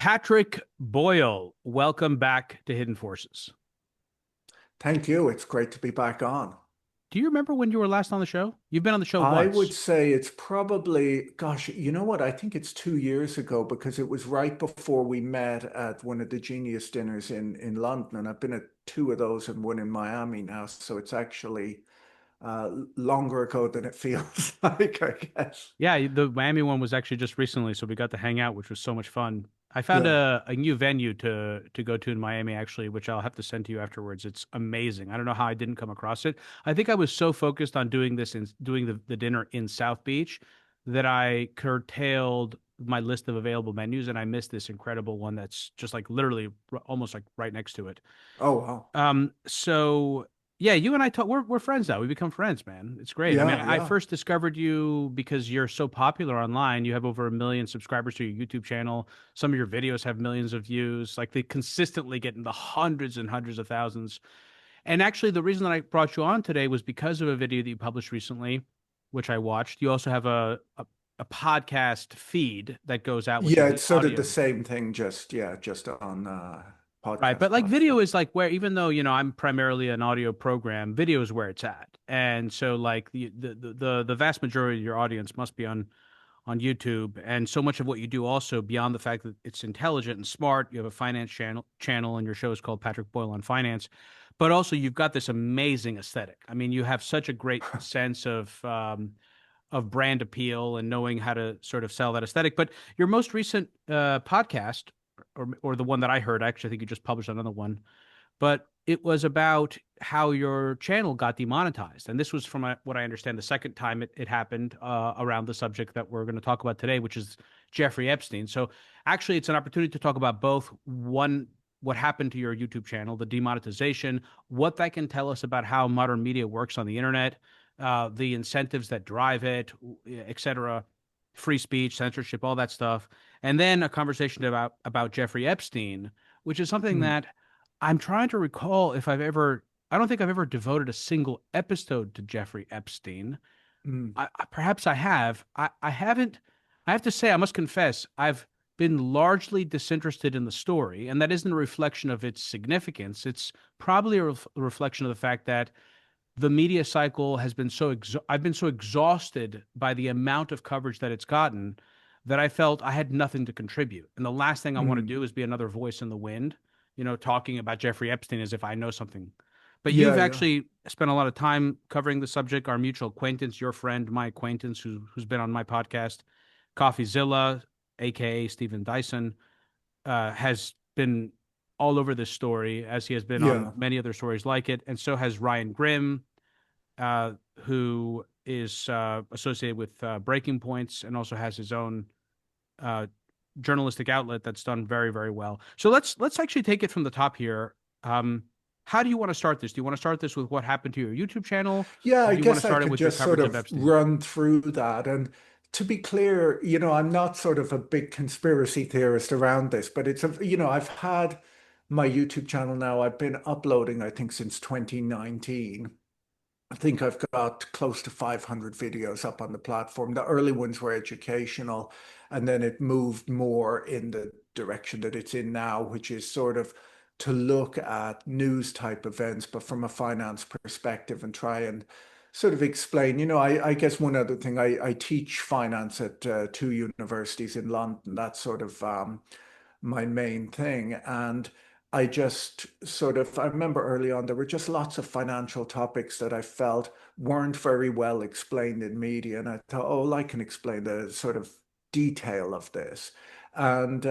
Patrick Boyle, welcome back to Hidden Forces. Thank you. It's great to be back on. Do you remember when you were last on the show? You've been on the show I would once. say it's probably, gosh, you know what? I think it's 2 years ago because it was right before we met at one of the Genius dinners in London. And I've been at two of those and one in Miami now. So it's actually longer ago than it feels like, I guess. Yeah, the Miami one was actually just recently, so we got to hang out, which was so much fun. I found Yeah. a new venue to go to in Miami, actually, which I'll have to send to you afterwards. It's amazing. I don't know how I didn't come across it. I think I was so focused on doing this and doing the dinner in South Beach that I curtailed my list of available menus, and I missed this incredible one that's just like literally almost like right next to it. Oh, wow. So yeah, you and I talk. We're friends now. We become friends, man. It's great. I mean, Yeah, I yeah. first discovered you because you're so popular online. You have over 1 million subscribers to your YouTube channel. Some of your videos have millions of views. Like they consistently get in the hundreds and hundreds of thousands. And actually, the reason that I brought you on today was because of a video that you published recently, which I watched. You also have a podcast feed that goes out with Yeah, the it's sort of the audio. same thing, just on Right. podcast But like platform. video is like where even though, I'm primarily an audio program, video is where it's at. And so like the vast majority of your audience must be on YouTube. And so much of what you do also beyond the fact that it's intelligent and smart, you have a finance channel and your show is called Patrick Boyle on Finance. But also you've got this amazing aesthetic. I mean, you have such a great sense of brand appeal and knowing how to sort of sell that aesthetic. But your most recent podcast, or the one that I heard, actually, I think you just published another one, but it was about how your channel got demonetized. And this was, from what I understand, the second time it happened around the subject that we're going to talk about today, which is Jeffrey Epstein. So actually, it's an opportunity to talk about both one, what happened to your YouTube channel, the demonetization, what that can tell us about how modern media works on the internet, the incentives that drive it, et cetera, free speech, censorship, all that stuff, and then a conversation about Jeffrey Epstein, which is something Hmm. that I'm trying to recall if I've ever. I don't think I've ever devoted a single episode to Jeffrey Epstein. Hmm. Perhaps I have. I haven't. I have to say, I must confess, I've been largely disinterested in the story, and that isn't a reflection of its significance. It's probably a reflection of the fact that the media cycle has been I've been so exhausted by the amount of coverage that it's gotten that I felt I had nothing to contribute. And the last thing I want to Hmm. do is be another voice in the wind, talking about Jeffrey Epstein as if I know something. But Yeah, you've yeah. actually spent a lot of time covering the subject. Our mutual acquaintance, your friend, my acquaintance, who's been on my podcast, CoffeeZilla, aka Stephen Dyson, has been all over this story, as he has been on Yeah. many other stories like it, and so has Ryan Grimm, uh, who is associated with Breaking Points and also has his own uh, journalistic outlet that's done very, very well. So let's actually take it from the top here. Um, how do you want to start this? Do you want to start this with what happened to your YouTube channel, Yeah, or I do you want to guess I start it could with your just sort coverage of of Epstein? run through that. And to be clear, I'm not sort of a big conspiracy theorist around this, but I've had my YouTube channel now. I've been uploading, I think, since 2019. I think I've got close to 500 videos up on the platform. The early ones were educational, and then it moved more in the direction that it's in now, which is sort of to look at news type events, but from a finance perspective and try and sort of explain. I guess one other thing, I teach finance at two universities in London. That's sort of my main thing. And I just I remember early on, there were just lots of financial topics that I felt weren't very well explained in media. And I thought, oh, well, I can explain the sort of detail of this. And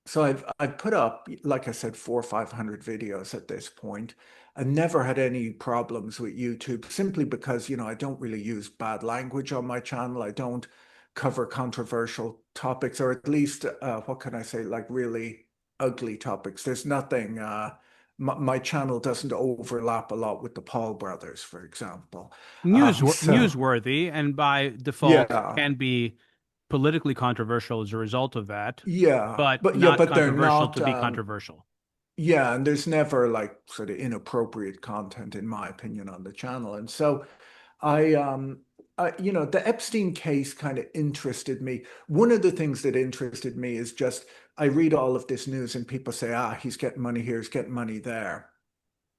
so I've put up, like I said, 400 or 500 videos at this point, and never had any problems with YouTube simply because, I don't really use bad language on my channel. I don't cover controversial topics, or at least, what can I say, like really ugly topics. There's nothing, my channel doesn't overlap a lot with the Paul brothers, for example. So, Newsworthy, and by default yeah, can be politically controversial as a result of that, yeah, but but yeah, not but they're controversial to not. be controversial. Yeah, and there's never like sort of inappropriate content, in my opinion, on the channel. And so I The Epstein case kind of interested me. One of the things that interested me is just I read all of this news and people say, ah, he's getting money here, he's getting money there.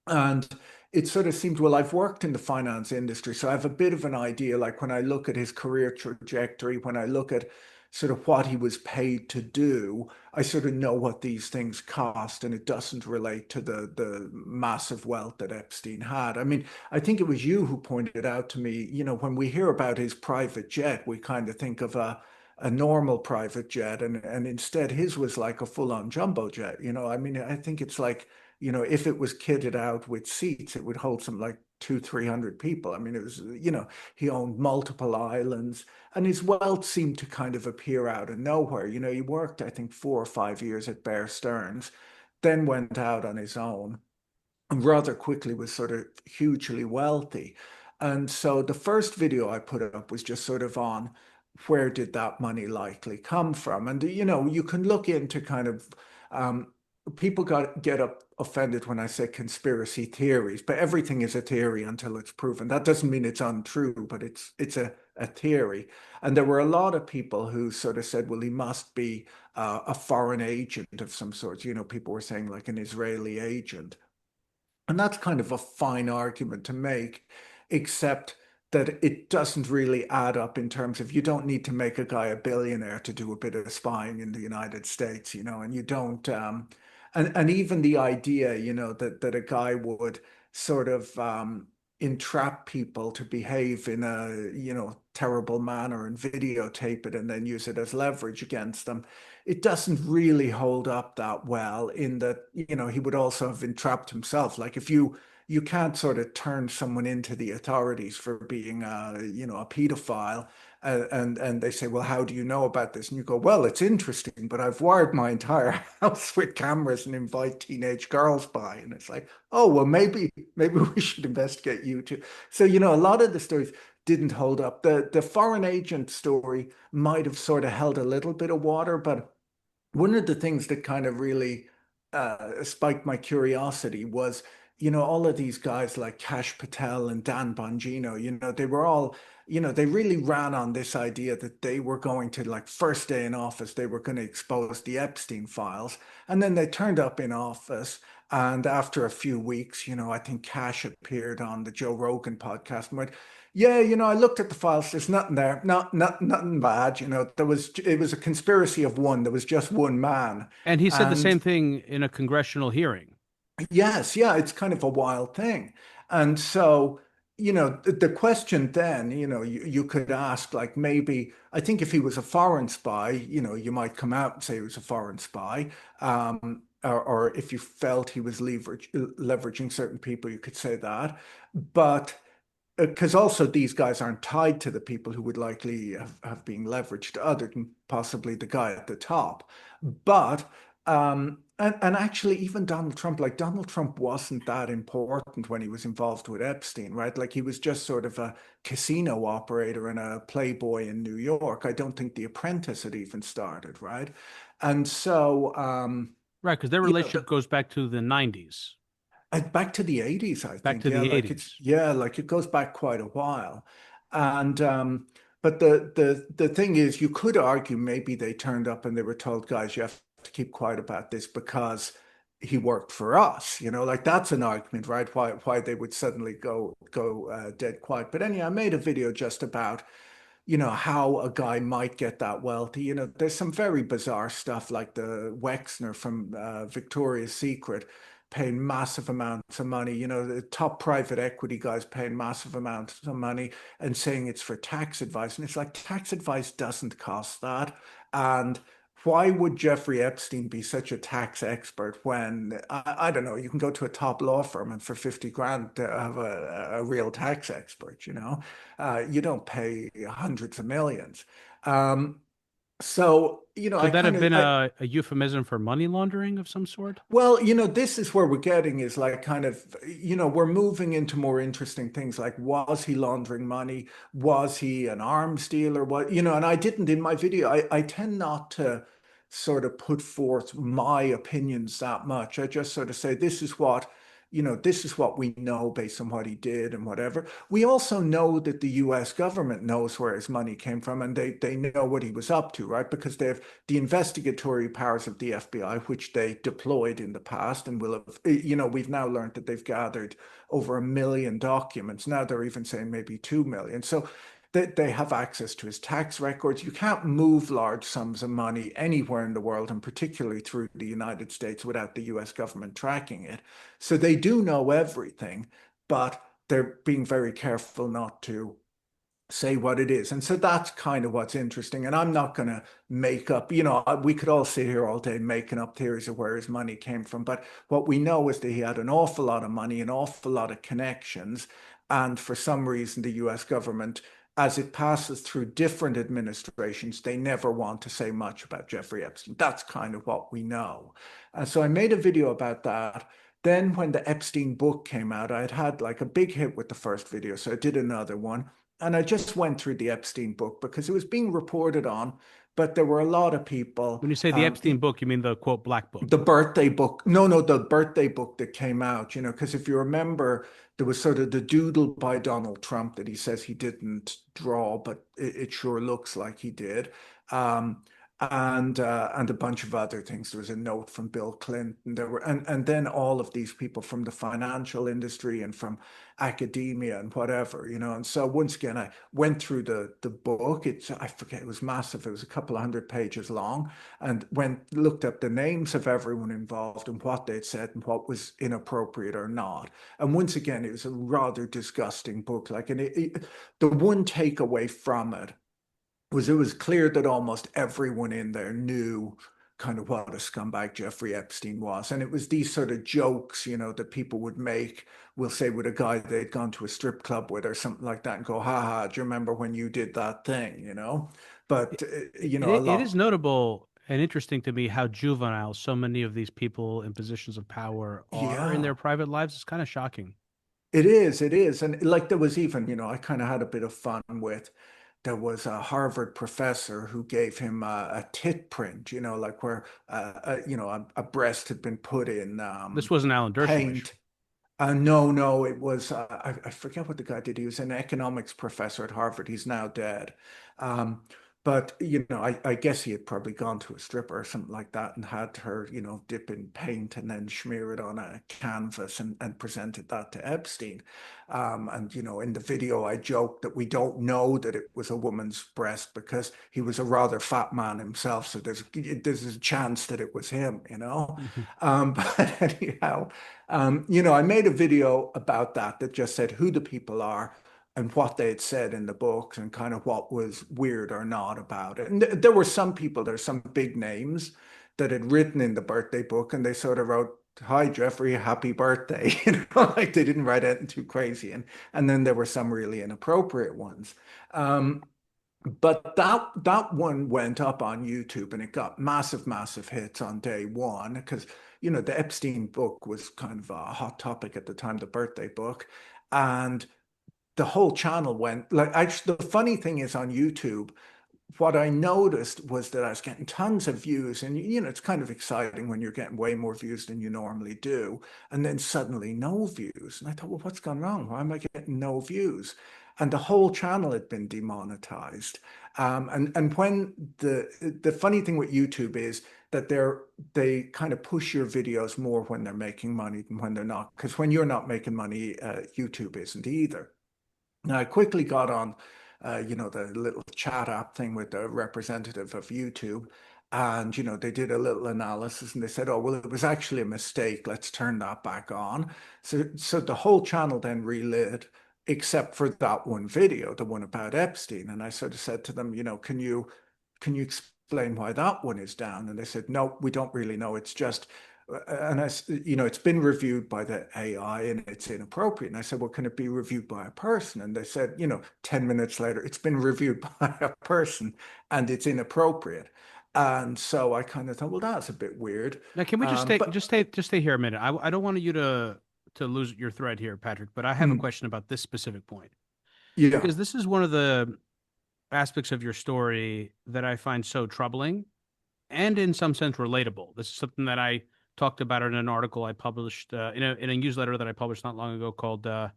And it sort of seemed, well, I've worked in the finance industry, so I have a bit of an idea. Like when I look at his career trajectory, when I look at sort of what he was paid to do, I sort of know what these things cost, and it doesn't relate to the massive wealth that Epstein had. I mean, I think it was you who pointed out to me, when we hear about his private jet, we kind of think of a normal private jet, and instead his was like a full-on jumbo jet. I mean, I think it's like if it was kitted out with seats, it would hold some like 300 people. I mean, it was, he owned multiple islands and his wealth seemed to kind of appear out of nowhere. He worked, I think, 4 or 5 years at Bear Stearns, then went out on his own and rather quickly was sort of hugely wealthy. And so the first video I put up was just sort of on where did that money likely come from? And you can look into kind of um, people get up offended when I say conspiracy theories, but everything is a theory until it's proven. That doesn't mean it's untrue, but it's a theory. And there were a lot of people who sort of said, well, he must be a foreign agent of some sort. People were saying like an Israeli agent. And that's kind of a fine argument to make, except that it doesn't really add up in terms of you don't need to make a guy a billionaire to do a bit of spying in the United States, and you don't and even the idea, that a guy would sort of entrap people to behave in a, terrible manner and videotape it and then use it as leverage against them. It doesn't really hold up that well in that, he would also have entrapped himself. Like if you can't sort of turn someone into the authorities for being a pedophile. And they say, well, how do you know about this? And you go, well, it's interesting, but I've wired my entire house with cameras and invite teenage girls by. And it's like, oh, well, maybe we should investigate you too. So, a lot of the stories didn't hold up. The foreign agent story might have sort of held a little bit of water, but one of the things that kind of really spiked my curiosity was, all of these guys like Cash Patel and Dan Bongino, they were all, they really ran on this idea that they were going to, like, first day in office, they were going to expose the Epstein files. And then they turned up in office. And after a few weeks, I think Cash appeared on the Joe Rogan podcast and went, yeah, I looked at the files. There's nothing there. Nothing bad. It was a conspiracy of one. There was just one man. And he said the And same thing in a congressional hearing. yes, yeah, it's kind of a wild thing. And so, the question then, you could ask, like, maybe, I think if he was a foreign spy, you might come out and say he was a foreign spy. Or if you felt he was leveraging certain people, you could say that. But because also these guys aren't tied to the people who would likely have been leveraged, other than possibly the guy at the top. But and actually even Donald Trump, like Donald Trump wasn't that important when he was involved with Epstein, right? Like he was just sort of a casino operator and a playboy in New York. I don't think The Apprentice had even started, right? And so Right, because their you know, relationship goes back to the 90s, back to the 80s, I back think. to Yeah, the like it's 80s. yeah, like it goes back quite a while. And but the thing is you could argue maybe they turned up and they were told, guys, you have to keep quiet about this because he worked for us. Like that's an argument, right? Why they would suddenly go dead quiet. But anyway, I made a video just about how a guy might get that wealthy. There's some very bizarre stuff like the Wexner from Victoria's Secret paying massive amounts of money. The top private equity guys paying massive amounts of money and saying it's for tax advice. And it's like tax advice doesn't cost that. And why would Jeffrey Epstein be such a tax expert when I don't know, you can go to a top law firm and for 50 grand to have a real tax expert, you don't pay hundreds of millions. Um, so, I Could that kind have of, been a euphemism for money laundering of some sort? well, this is where we're getting is like kind of, we're moving into more interesting things like, was he laundering money? Was he an arms dealer? And I didn't in my video, I tend not to sort of put forth my opinions that much. I just sort of say, this is what this is what we know based on what he did and whatever. We also know that the US government knows where his money came from, and they know what he was up to, right? Because they have the investigatory powers of the FBI, which they deployed in the past and will have, we've now learned that they've gathered over 1 million documents. Now they're even saying maybe 2 million. So they have access to his tax records. You can't move large sums of money anywhere in the world, and particularly through the United States, without the US government tracking it. So they do know everything, but they're being very careful not to say what it is. And so that's kind of what's interesting. And I'm not going to make up, we could all sit here all day making up theories of where his money came from. But what we know is that he had an awful lot of money, an awful lot of connections. And for some reason, the US government, as it passes through different administrations, they never want to say much about Jeffrey Epstein. That's kind of what we know. And so I made a video about that. Then when the Epstein book came out, I had like a big hit with the first video. So I did another one. And I just went through the Epstein book because it was being reported on, but there were a lot of people. When you say the Epstein book, you mean the quote black book? The birthday book. No, no, the birthday book that came out, because if you remember, there was sort of the doodle by Donald Trump that he says he didn't draw, but it sure looks like he did. Um, and a bunch of other things. There was a note from Bill Clinton. There were and then all of these people from the financial industry and from academia and whatever, And so once again, I went through the book. I forget, it was massive. It was a couple of 100 pages long, and looked up the names of everyone involved and what they'd said and what was inappropriate or not. And once again, it was a rather disgusting book. Like, and the one takeaway from it was clear that almost everyone in there knew kind of what a scumbag Jeffrey Epstein was. And it was these sort of jokes, that people would make, we'll say with a guy they'd gone to a strip club with or something like that and go, ha ha, do you remember when you did that thing? But, a It is lot, notable and interesting to me how juvenile so many of these people in positions of power are in yeah. their private lives. It's kind of shocking. It is, it is. And like there was even, I kind of had a bit of fun with, there was a Harvard professor who gave him a tit print, like where, a breast had been put in This wasn't Alan Dershowitz. paint. No, no, it was, I forget what the guy did. He was an economics professor at Harvard. He's now dead. Um, but, I guess he had probably gone to a stripper or something like that and had her, dip in paint and then smear it on a canvas and presented that to Epstein. And, in the video, I joked that we don't know that it was a woman's breast because he was a rather fat man himself. So there's a chance that it was him. But anyhow, I made a video about that just said who the people are and what they had said in the books and kind of what was weird or not about it. And there were some people, there's some big names that had written in the birthday book and they sort of wrote, "Hi, Jeffrey, happy birthday." Like they didn't write anything too crazy. And then there were some really inappropriate ones. Um, but that one went up on YouTube and it got massive, massive hits on day one because the Epstein book was kind of a hot topic at the time, the birthday book, and the whole channel went like. Actually, the funny thing is on YouTube, what I noticed was that I was getting tons of views, and it's kind of exciting when you're getting way more views than you normally do, and then suddenly no views. And I thought, well, what's gone wrong? Why am I getting no views? And the whole channel had been demonetized. And when the funny thing with YouTube is that they kind of push your videos more when they're making money than when they're not. Because when you're not making money, YouTube isn't either. Now, I quickly got on, the little chat app thing with the representative of YouTube. And, they did a little analysis and they said, oh, well, it was actually a mistake. Let's turn that back on. So the whole channel then relit, except for that one video, the one about Epstein. And I sort of said to them, can you explain why that one is down? And they said, no, we don't really know. It's just and it's been reviewed by the AI and it's inappropriate. And I said, well, can it be reviewed by a person? And they said, 10 minutes later, it's been reviewed by a person and it's inappropriate. And so I kind of thought, well, that's a bit weird. Now, can we just stay But stay here a minute? I don't want you to lose your thread here, Patrick, but I have a mm, question about this specific point yeah, because this is one of the aspects of your story that I find so troubling and in some sense relatable. This is something that I talked about it in an article I published in a newsletter that I published not long ago called uh,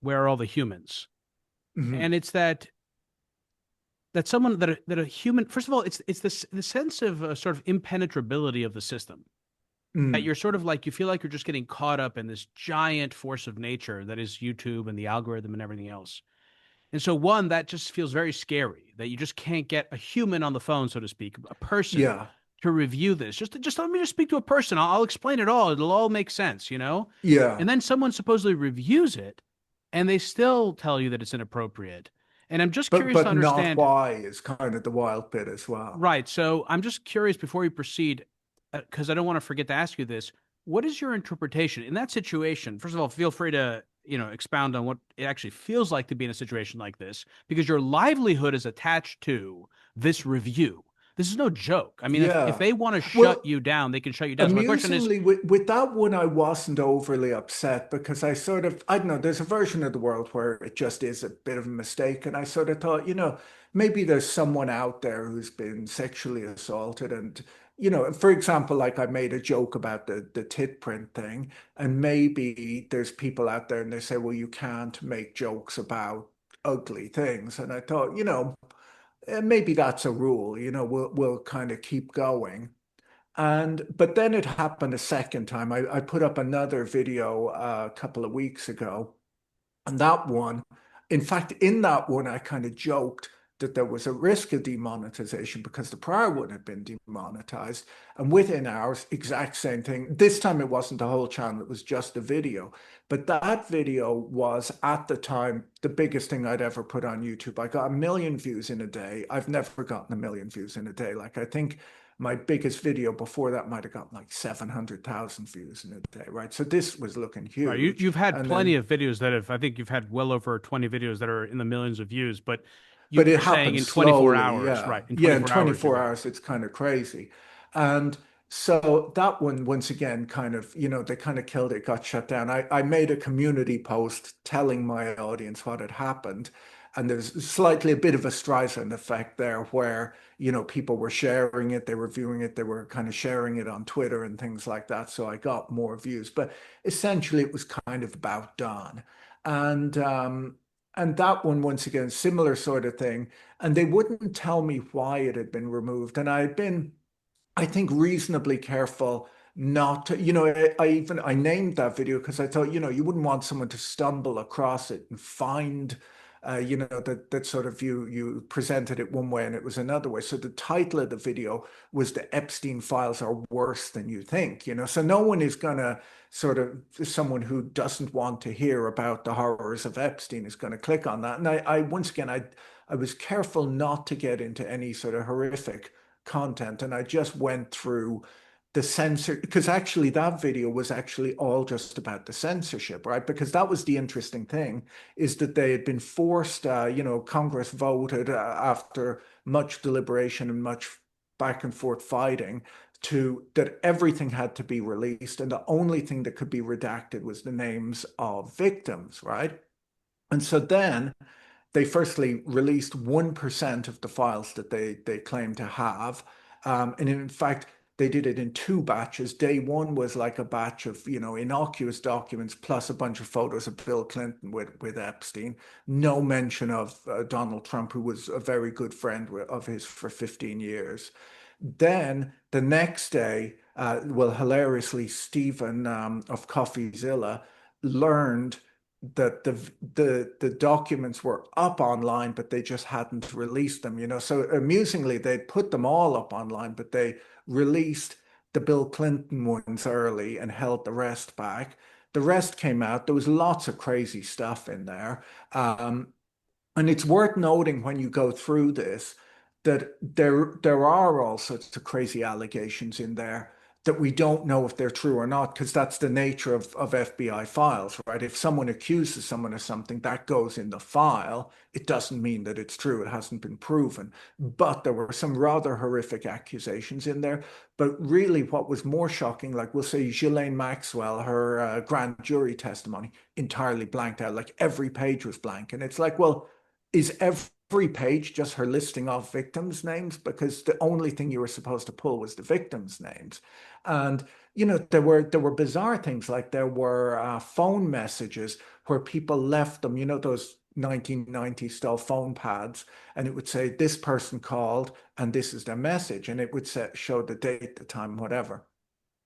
"Where Are All the Humans?" Hmm. And it's that someone that a human. First of all, it's this the sense of sort of impenetrability of the system. That Mm. you're sort of like you feel like you're just getting caught up in this giant force of nature that is YouTube and the algorithm and everything else. And so, one, that just feels very scary that you just can't get a human on the phone, so to speak, a person Yeah. to review this. Just let me just speak to a person. I'll explain it all. It'll all make sense, you know? Yeah. And then someone supposedly reviews it and they still tell you that it's inappropriate. And I'm just curious to But not understand, why is kind of the wild bit as well. right? So I'm just curious before we proceed, because I don't want to forget to ask you this. What is your interpretation in that situation? First of all, feel free to, expound on what it actually feels like to be in a situation like this, because your livelihood is attached to this review. This is no joke. I mean, if Yeah. they want to shut Well, you down, they can shut you down. So my question is, amusingly, with that one, I wasn't overly upset because I sort of, I don't know, there's a version of the world where it just is a bit of a mistake. And I sort of thought, maybe there's someone out there who's been sexually assaulted. And, for example, like I made a joke about the tit print thing. And maybe there's people out there and they say, well, you can't make jokes about ugly things. And I thought, maybe that's a rule, we'll kind of keep going. But then it happened a second time. I put up another video a couple of weeks ago, and that one, in fact, in that one, I kind of joked that there was a risk of demonetization because the prior one had been demonetized. And within hours, exact same thing. This time it wasn't the whole channel, it was just a video. But that video was at the time the biggest thing I'd ever put on YouTube. I got 1 million views in a day. I've never gotten 1 million views in a day. Like I think my biggest video before that might have gotten like 700,000 views in a day, right? So this was looking right, huge. you've had And plenty then of videos that have, I think you've had well over 20 videos that are in the millions of views, but but it you're saying happens in 24 slowly. hours, Yeah. right? In Yeah. In 24 hours, you 24 got hours, it's kind of crazy. And so that one, once again, kind of, they kind of killed it, got shut down. I made a community post telling my audience what had happened. And there's slightly a bit of a Streisand effect there where, people were sharing it, they were viewing it, they were kind of sharing it on Twitter and things like that. So I got more views. But essentially, it was kind of about done. And, um, and that one, once again, similar sort of thing. And they wouldn't tell me why it had been removed. And I had been, I think, reasonably careful not to, I named that video because I thought, you wouldn't want someone to stumble across it and find, that sort of you presented it one way and it was another way. So the title of the video was "The Epstein Files Are Worse Than You Think," So no one is gonna sort of someone who doesn't want to hear about the horrors of Epstein is going to click on that. And I once again, I was careful not to get into any sort of horrific content. And I just went through the censor because actually that video was actually all just about the censorship, right? Because that was the interesting thing is that they had been forced, Congress voted after much deliberation and much back and forth fighting to that everything had to be released and the only thing that could be redacted was the names of victims, right? And so then they firstly released 1% of the files that they claim to have. And in fact, they did it in two batches. Day one was like a batch of, innocuous documents plus a bunch of photos of Bill Clinton with Epstein. No mention of Donald Trump, who was a very good friend of his for 15 years. Then the next day, well, hilariously, Stephen of CoffeeZilla learned that the documents were up online, but they just hadn't released them. So amusingly, they'd put them all up online, but they released the Bill Clinton ones early and held the rest back. The rest came out. There was lots of crazy stuff in there. And it's worth noting when you go through this that there are all sorts of crazy allegations in there that we don't know if they're true or not, because that's the nature of FBI files, right? If someone accuses someone of something, that goes in the file. It doesn't mean that it's true. It hasn't been proven. But there were some rather horrific accusations in there. But really, what was more shocking, like we'll say Ghislaine Maxwell, her grand jury testimony entirely blanked out, like every page was blank. And it's like, well, is every every page just her listing off victims' names because the only thing you were supposed to pull was the victims' names. And there were bizarre things like there were phone messages where people left them, those 1990s style phone pads, and it would say this person called and this is their message, and it would show the date, the time, whatever.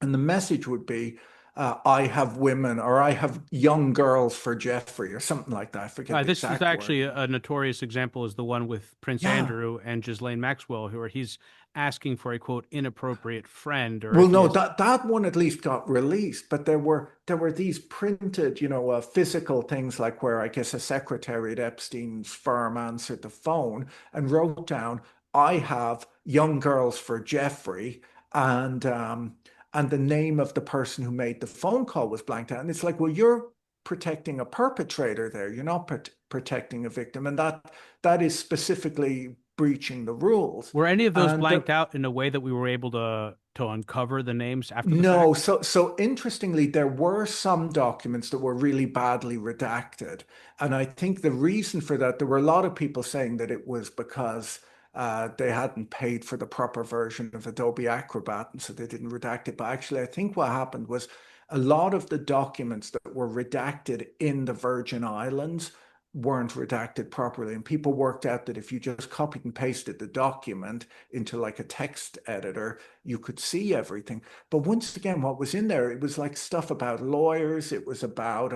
And the message would be, I have women or I have young girls for Jeffrey or something like that. I forget the This is exact actually wording. a notorious example is the one with Prince Yeah. Andrew and Ghislaine Maxwell, who are he's asking for a quote inappropriate friend, or Well, if he no, is. that one at least got released, but there were these printed, physical things like where I guess a secretary at Epstein's firm answered the phone and wrote down, "I have young girls for Jeffrey," and um, and the name of the person who made the phone call was blanked out. And it's like, well, you're protecting a perpetrator there. You're not protecting a victim, and that is specifically breaching the rules. Were any of those And blanked out in a way that we were able to uncover the names after the No, fact? so interestingly, there were some documents that were really badly redacted. And I think the reason for that, there were a lot of people saying that it was because they hadn't paid for the proper version of Adobe Acrobat, and so they didn't redact it. But actually, I think what happened was a lot of the documents that were redacted in the Virgin Islands weren't redacted properly. And people worked out that if you just copied and pasted the document into like a text editor, you could see everything. But once again, what was in there, it was like stuff about lawyers. It was about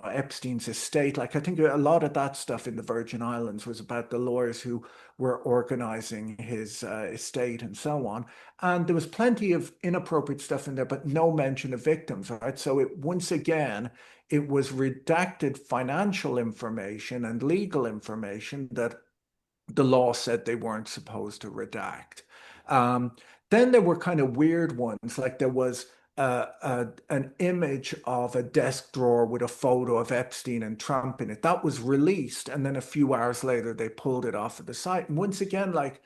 Epstein's estate. Like I think a lot of that stuff in the Virgin Islands was about the lawyers who were organizing his estate and so on. And there was plenty of inappropriate stuff in there, but no mention of victims, right? So once again, it was redacted financial information and legal information that the law said they weren't supposed to redact. Um, then there were kind of weird ones, like there was an image of a desk drawer with a photo of Epstein and Trump in it. That was released, and then a few hours later they pulled it off of the site. And once again, like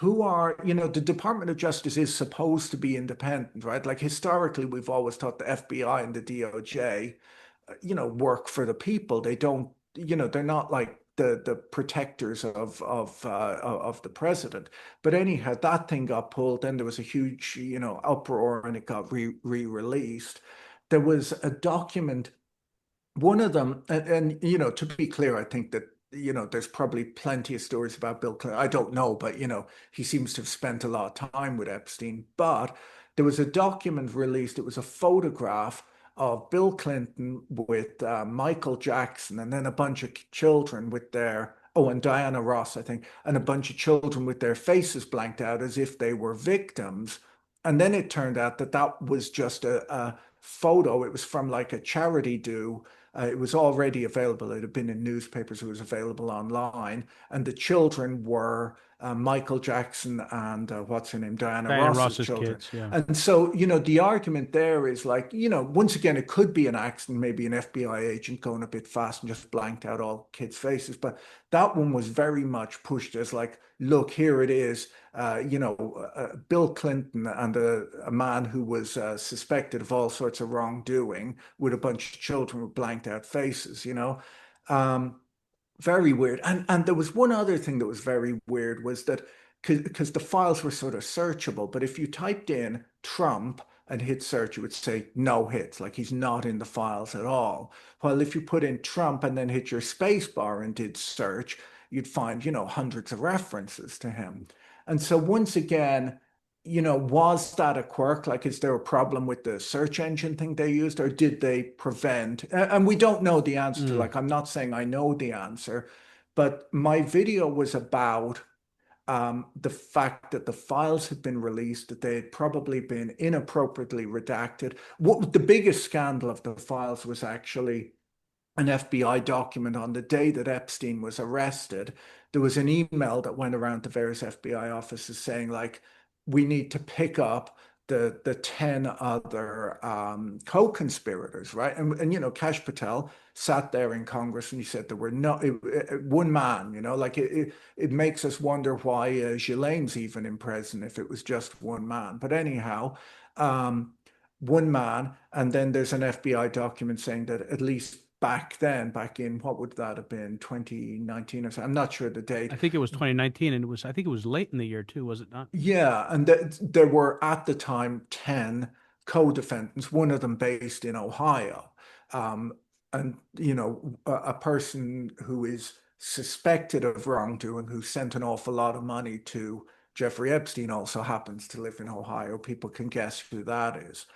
the Department of Justice is supposed to be independent, right? Like historically, we've always thought the FBI and the DOJ work for the people. They don't, they're not like the protectors of the president. But anyhow, that thing got pulled. Then there was a huge, uproar, and it got re-released. There was a document, one of them, and to be clear, I think that there's probably plenty of stories about Bill Clinton. I don't know, but he seems to have spent a lot of time with Epstein. But there was a document released. It was a photograph of Bill Clinton with Michael Jackson, and then a bunch of children with and Diana Ross, I think, and a bunch of children with their faces blanked out as if they were victims. And then it turned out that that was just a photo. It was from like a charity do. It was already available. It had been in newspapers. It was available online. And the children were Michael Jackson and what's her name, Diana Diana Ross's Ross's children. kids, yeah. And so, the argument there is like, once again, it could be an accident, maybe an FBI agent going a bit fast and just blanked out all kids' faces. But that one was very much pushed as like, look, here it is, Bill Clinton and a man who was suspected of all sorts of wrongdoing with a bunch of children with blanked out faces. Um, Very weird. And there was one other thing that was very weird was that because the files were sort of searchable, but if you typed in Trump and hit search, it would say no hits, like he's not in the files at all. While if you put in Trump and then hit your space bar and did search, you'd find, hundreds of references to him. And so once again, was that a quirk? Like, is there a problem with the search engine thing they used, or did they prevent? And we don't know the answer to, Mm. like, I'm not saying I know the answer, but my video was about the fact that the files had been released, that they had probably been inappropriately redacted. What the biggest scandal of the files was actually an FBI document on the day that Epstein was arrested. There was an email that went around to various FBI offices saying, like, we need to pick up the 10 other co-conspirators, right? And Kash Patel sat there in Congress and he said there were one man, like it makes us wonder why Ghislaine's even in prison if it was just one man. But anyhow, one man, and then there's an FBI document saying that at least back then, back in what would that have been, 2019 or so? I'm not sure the date. I think it was 2019, and I think it was late in the year too, was it not? Yeah, and there were at the time 10 co-defendants, one of them based in Ohio. Um, and, a person who is suspected of wrongdoing, who sent an awful lot of money to Jeffrey Epstein, also happens to live in Ohio. People can guess who that is.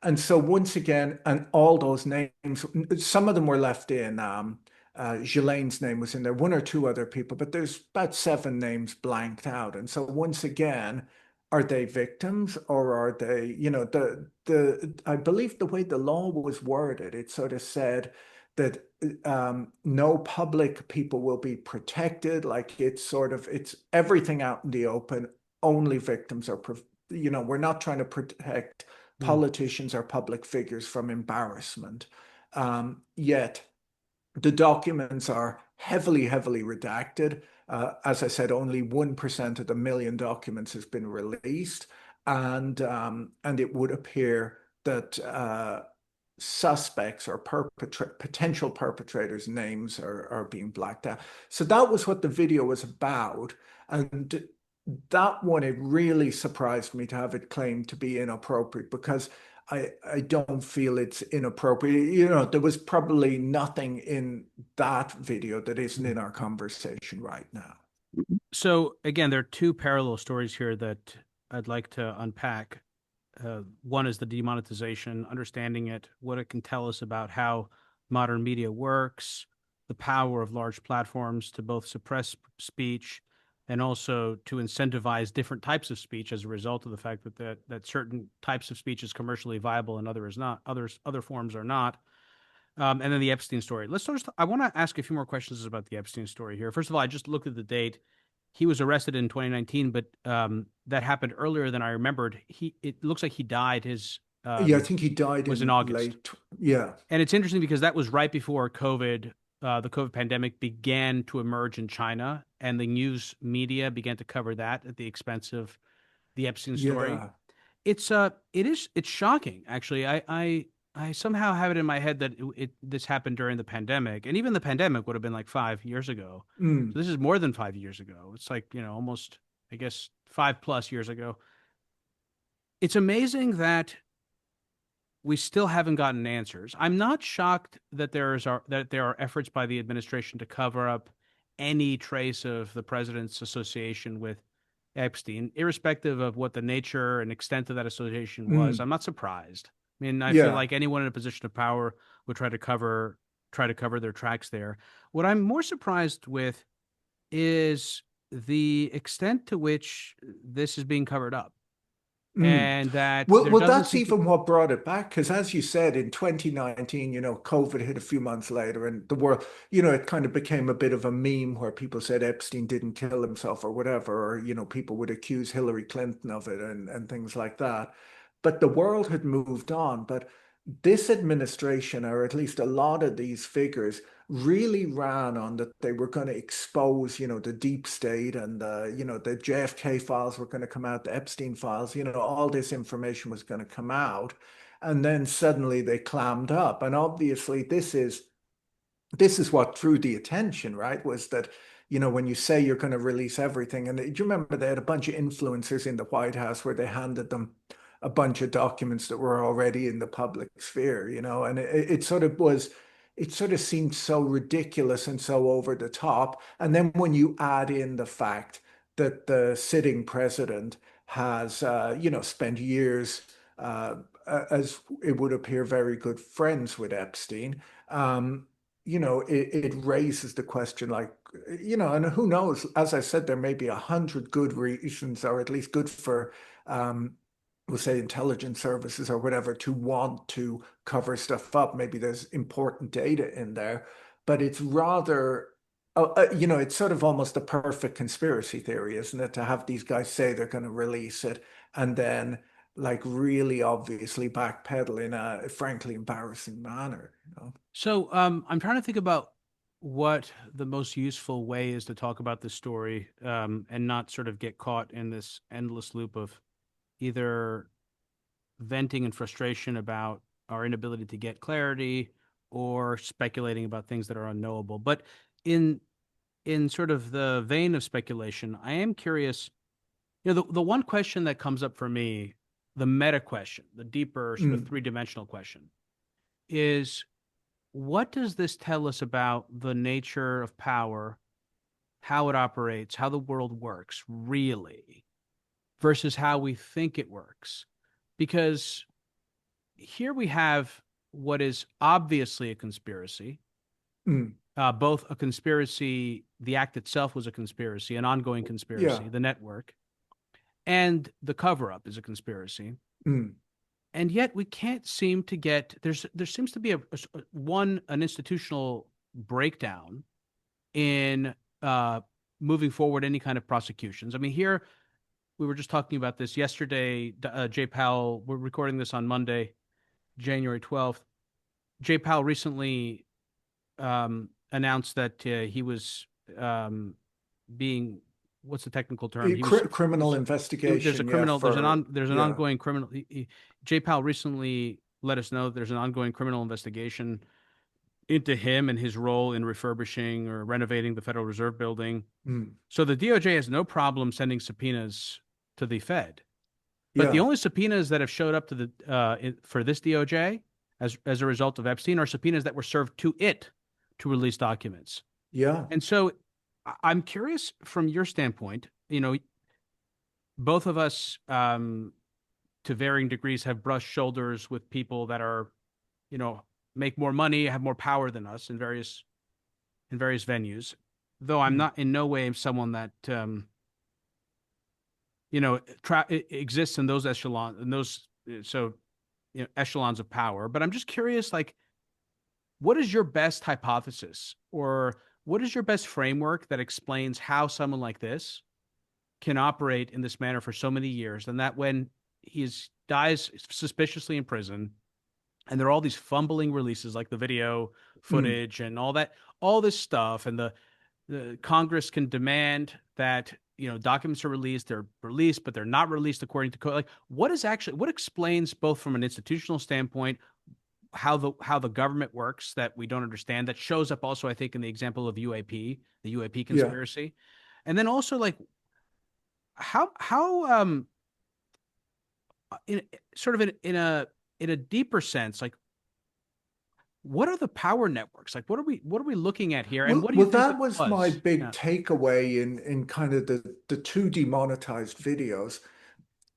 And so once again, and all those names, some of them were left in. Ghislaine's name was in there, one or two other people, but there's about seven names blanked out. And so once again, are they victims or are they, I believe the way the law was worded, it sort of said that no public people will be protected. Like it's everything out in the open. Only victims are, we're not trying to protect Hmm. politicians or public figures from embarrassment. Yet the documents are heavily, heavily redacted. As I said, only 1% of the million documents has been released, and it would appear that suspects or potential perpetrators' names are being blacked out. So that was what the video was about, and that one, it really surprised me to have it claimed to be inappropriate because I don't feel it's inappropriate. There was probably nothing in that video that isn't Hmm. in our conversation right now. So again, there are two parallel stories here that I'd like to unpack. One is the demonetization, understanding it, what it can tell us about how modern media works, the power of large platforms to both suppress speech and also to incentivize different types of speech as a result of the fact that certain types of speech is commercially viable and other is not, other forms are not. And then the Epstein story. I want to ask a few more questions about the Epstein story here. First of all, I just looked at the date. He was arrested in 2019, but that happened earlier than I remembered. It looks like he died. His Yeah, I think he died was in in August, late. Yeah, and it's interesting because that was right before COVID. The COVID pandemic began to emerge in China, and the news media began to cover that at the expense of the Epstein story. yeah. It's shocking actually. I somehow have it in my head that this happened during the pandemic, and even the pandemic would have been like 5 years ago. So Mm, this is more than 5 years ago. It's like, almost, I guess, 5+ years ago. It's amazing that we still haven't gotten answers. I'm not shocked that there are efforts by the administration to cover up any trace of the president's association with Epstein, irrespective of what the nature and extent of that association was. mm, I'm not surprised. I mean, I feel yeah. like anyone in a position of power would try to cover their tracks there. What I'm more surprised with is the extent to which this is being covered up, Mm. and that Well, there well, doesn't that's seem to. even what brought it back. Because as you said, in 2019, COVID hit a few months later, and the world, it kind of became a bit of a meme where people said Epstein didn't kill himself or whatever, or, people would accuse Hillary Clinton of it and things like that. But the world had moved on. But this administration, or at least a lot of these figures, really ran on that they were going to expose, the deep state and the JFK files were going to come out, the Epstein files, all this information was going to come out. And then suddenly they clammed up. And obviously this is what drew the attention, right? Was that, when you say you're going to release everything, and do you remember they had a bunch of influencers in the White House where they handed them a bunch of documents that were already in the public sphere, and it sort of seemed so ridiculous and so over the top. And then when you add in the fact that the sitting president has, spent years, as it would appear, very good friends with Epstein. It raises the question like, and who knows, as I said, there may be 100 good reasons, or at least good for, we'll say intelligence services or whatever, to want to cover stuff up. Maybe there's important data in there, but it's rather, it's sort of almost a perfect conspiracy theory, isn't it? To have these guys say they're going to release it and then like really obviously backpedal in a frankly embarrassing manner. So, I'm trying to think about what the most useful way is to talk about this story, and not sort of get caught in this endless loop of either venting and frustration about our inability to get clarity, or speculating about things that are unknowable. But in in sort of the vein of speculation, I am curious. The one question that comes up for me, the meta question, the deeper sort of Mm, three-dimensional question, is what does this tell us about the nature of power, how it operates, how the world works, really, versus how we think it works? Because here we have what is obviously a conspiracy, mm, both a conspiracy, the act itself was a conspiracy, an ongoing yeah. conspiracy, the network, and the cover up is a conspiracy. Mm, And yet we can't seem to get there seems to be an institutional breakdown in moving forward any kind of prosecutions. I mean, here we were just talking about this yesterday. Jay Powell, we're recording this on Monday, January 12th. Jay Powell recently announced that he was um, being, what's the technical term? He criminal was there's a investigation, yeah, criminal for, there's an yeah. ongoing criminal. Jay Powell recently let us know that there's an ongoing criminal investigation into him and his role in refurbishing or renovating the Federal Reserve building. Mm, So the DOJ has no problem sending subpoenas to the Fed. But the yeah, only subpoenas that have showed up to for this DOJ as a result of Epstein are subpoenas that were served to it to release documents. yeah. And so I'm curious from your standpoint, both of us to varying degrees have brushed shoulders with people that are, you know, make more money, have more power than us in various venues. Though I'm Mm, not in no way someone that exists in those echelons in those so echelons of power. But I'm just curious, like, what is your best hypothesis, or what is your best framework that explains how someone like this can operate in this manner for so many years, and that when he dies suspiciously in prison, and there are all these fumbling releases like the video mm, footage and all this stuff, and the Congress can demand that documents are released, they're released, but they're not released according to code. Like, what explains, both from an institutional standpoint, how the government works that we don't understand, that shows up also, I think, in the example of the UAP yeah. conspiracy, and then also, like, how in sort of in a deeper sense, like, what are the power networks? Like, what are we looking at here, and Well, what do you well, think that the was my cause? big Yeah. takeaway in kind of the two demonetized videos.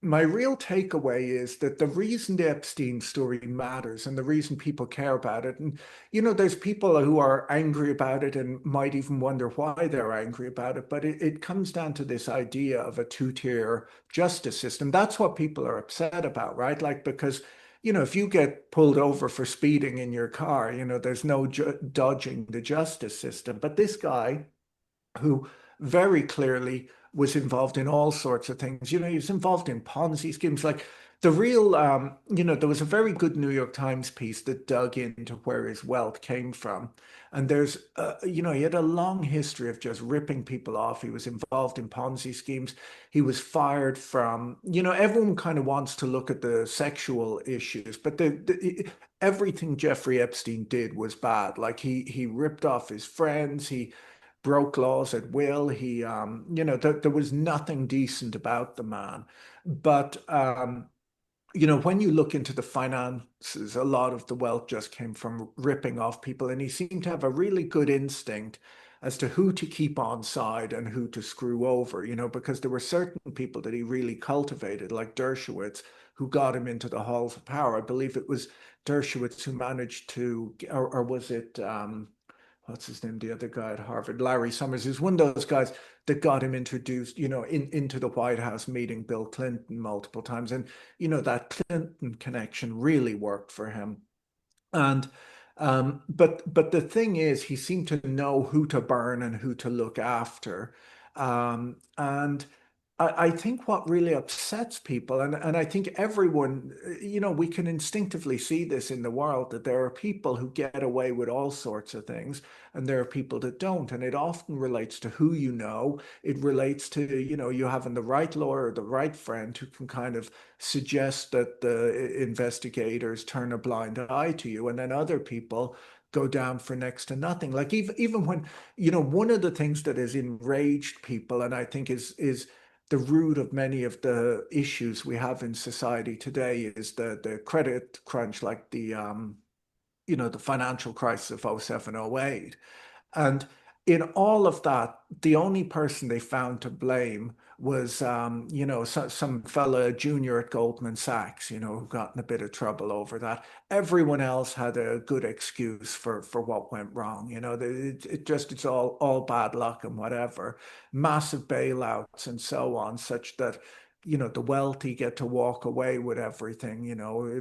My real takeaway is that the reason the Epstein story matters and the reason people care about it, and there's people who are angry about it and might even wonder why they're angry about it, but it comes down to this idea of a two-tier justice system. That's what people are upset about, right? Like, because if you get pulled over for speeding in your car, there's no ju dodging the justice system. But this guy, who very clearly was involved in all sorts of things. He was involved in Ponzi schemes. Like, the real, there was a very good New York Times piece that dug into where his wealth came from. And he had a long history of just ripping people off. He was involved in Ponzi schemes. He was fired from, everyone kind of wants to look at the sexual issues, but everything Jeffrey Epstein did was bad. Like, he ripped off his friends. He broke laws at will. There was nothing decent about the man. But, when you look into the finances, a lot of the wealth just came from ripping off people. And he seemed to have a really good instinct as to who to keep on side and who to screw over, because there were certain people that he really cultivated, like Dershowitz, who got him into the halls of power. I believe it was Dershowitz who managed to, or was it, what's his name, the other guy at Harvard, Larry Summers, is one of those guys that got him introduced, into the White House, meeting Bill Clinton multiple times. And, that Clinton connection really worked for him. And but the thing is, he seemed to know who to burn and who to look after. And I think what really upsets people, and I think everyone, we can instinctively see this in the world, that there are people who get away with all sorts of things, and there are people that don't. And it often relates to who you know. It relates to, you having the right lawyer or the right friend who can kind of suggest that the investigators turn a blind eye to you, and then other people go down for next to nothing. Like even when, one of the things that has enraged people, and I think is the root of many of the issues we have in society today, is the credit crunch, like the financial crisis of '07, '08. And in all of that, the only person they found to blame was, some fella junior at Goldman Sachs, who got in a bit of trouble over that. Everyone else had a good excuse for what went wrong. It's all bad luck and whatever. Massive bailouts and so on, such that, the wealthy get to walk away with everything.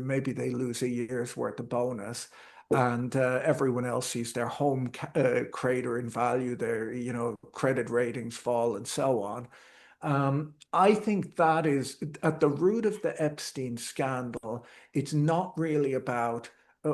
Maybe they lose a year's worth of bonus, and everyone else sees their home crater in value, their credit ratings fall, and so on. I think that is at the root of the Epstein scandal. It's not really about.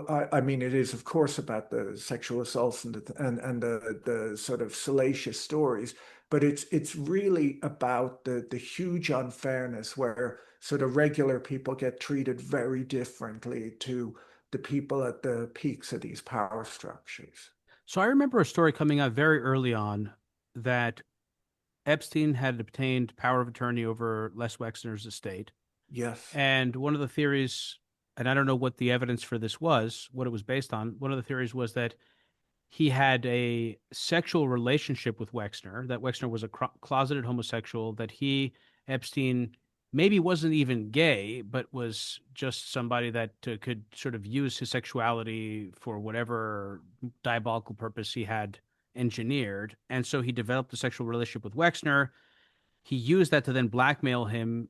I mean, it is, of course, about the sexual assaults and the sort of salacious stories, but it's really about the huge unfairness where sort of regular people get treated very differently to the people at the peaks of these power structures. So I remember a story coming out very early on that Epstein had obtained power of attorney over Les Wexner's estate. Yes. And one of the theories, and I don't know what the evidence for this was, what it was based on, one of the theories was that he had a sexual relationship with Wexner, that Wexner was a closeted homosexual, that he, Epstein, maybe wasn't even gay, but was just somebody that could sort of use his sexuality for whatever diabolical purpose he had engineered. And so he developed a sexual relationship with Wexner. He used that to then blackmail him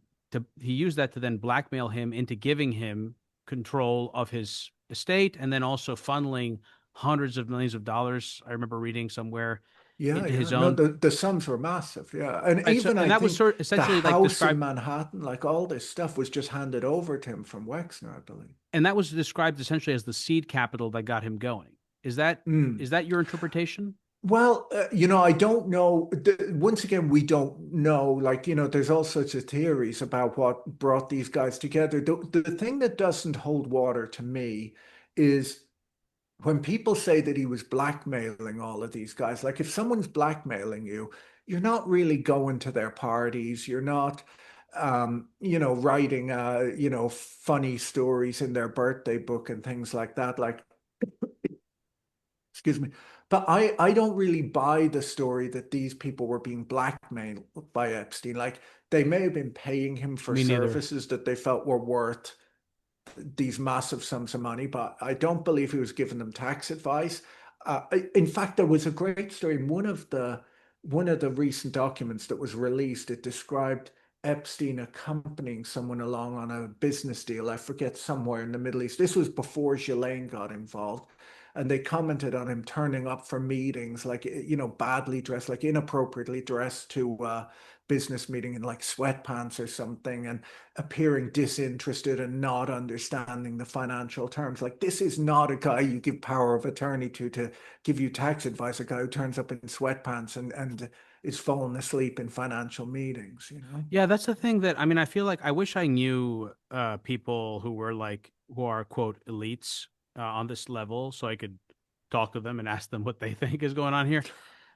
he used that to then blackmail him into giving him control of his estate, and then also funneling hundreds of millions of dollars. I remember reading somewhere Yeah, into his yeah. No, own. the sums were massive. Yeah. And Right. So, even and I that was think sort of the essentially like house in described, Manhattan, like all this stuff was just handed over to him from Wexner, I believe. and that was described essentially as the seed capital that got him going. Is that Mm. is that your interpretation? Well, I don't know. Once again, we don't know. Like, there's all sorts of theories about what brought these guys together. The thing that doesn't hold water to me is when people say that he was blackmailing all of these guys. Like, if someone's blackmailing you, you're not really going to their parties. You're not, writing, funny stories in their birthday book and things like that. Like, excuse me. But I don't really buy the story that these people were being blackmailed by Epstein. Like, they may have been paying him for Me neither. services that they felt were worth these massive sums of money, but I don't believe he was giving them tax advice. In fact, there was a great story in one of the recent documents that was released. It described Epstein accompanying someone along on a business deal. I forget, somewhere in the Middle East. This was before Ghislaine got involved. And they commented on him turning up for meetings, like, badly dressed, like inappropriately dressed to a business meeting in like sweatpants or something, and appearing disinterested and not understanding the financial terms. Like, this is not a guy you give power of attorney to give you tax advice, a guy who turns up in sweatpants and is falling asleep in financial meetings. Yeah, that's the thing that I mean. I feel like I wish I knew people who are quote elites on this level, so I could talk to them and ask them what they think is going on here.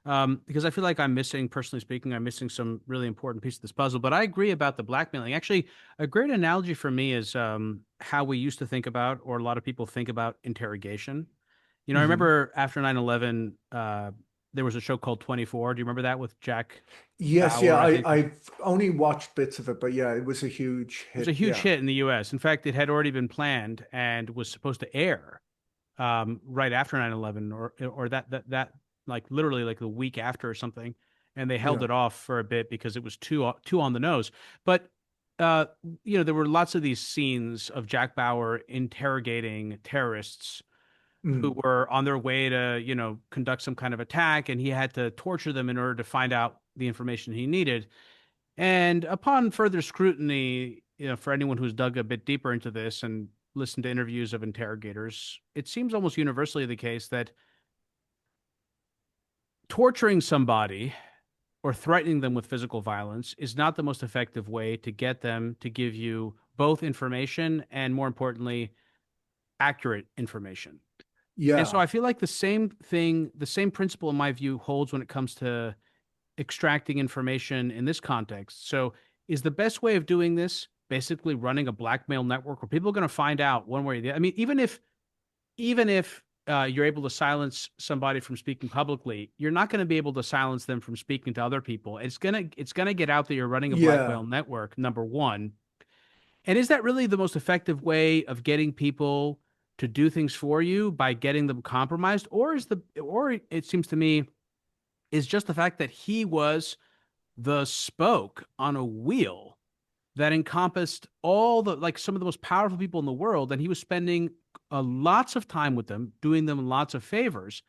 Because I feel like I'm missing, personally speaking, I'm missing some really important piece of this puzzle. But I agree about the blackmailing. Actually, a great analogy for me is how we used to think about, or a lot of people think about interrogation. I Hmm. remember after 9/11, there was a show called 24. Do you remember that with Jack Yes, yeah, Bauer, I think? I've only watched bits of it, but yeah, it was a huge It was a hit. huge Yeah, hit in the US. In fact, it had already been planned and was supposed to air right after 9/11, or that like literally like the week after or something, and they held yeah. it off for a bit because it was too on the nose. But uh there were lots of these scenes of Jack Bauer interrogating terrorists who Mm. were on their way to, conduct some kind of attack, and he had to torture them in order to find out the information he needed. And upon further scrutiny, for anyone who's dug a bit deeper into this and listened to interviews of interrogators, it seems almost universally the case that torturing somebody or threatening them with physical violence is not the most effective way to get them to give you both information and, more importantly, accurate information. And so Yeah. I feel like the same thing, the same principle in my view holds when it comes to extracting information in this context. So is the best way of doing this basically running a blackmail network where people are going to find out one way or the other? I mean, even if you're able to silence somebody from speaking publicly, you're not going to be able to silence them from speaking to other people. It's gonna get out that you're running a Yeah. blackmail network. Number one, and is that really the most effective way of getting people to do things for you by getting them compromised, or it seems to me is just the fact that he was the spoke on a wheel that encompassed all the like some of the most powerful people in the world, and he was spending lots of time with them, doing them lots of favors.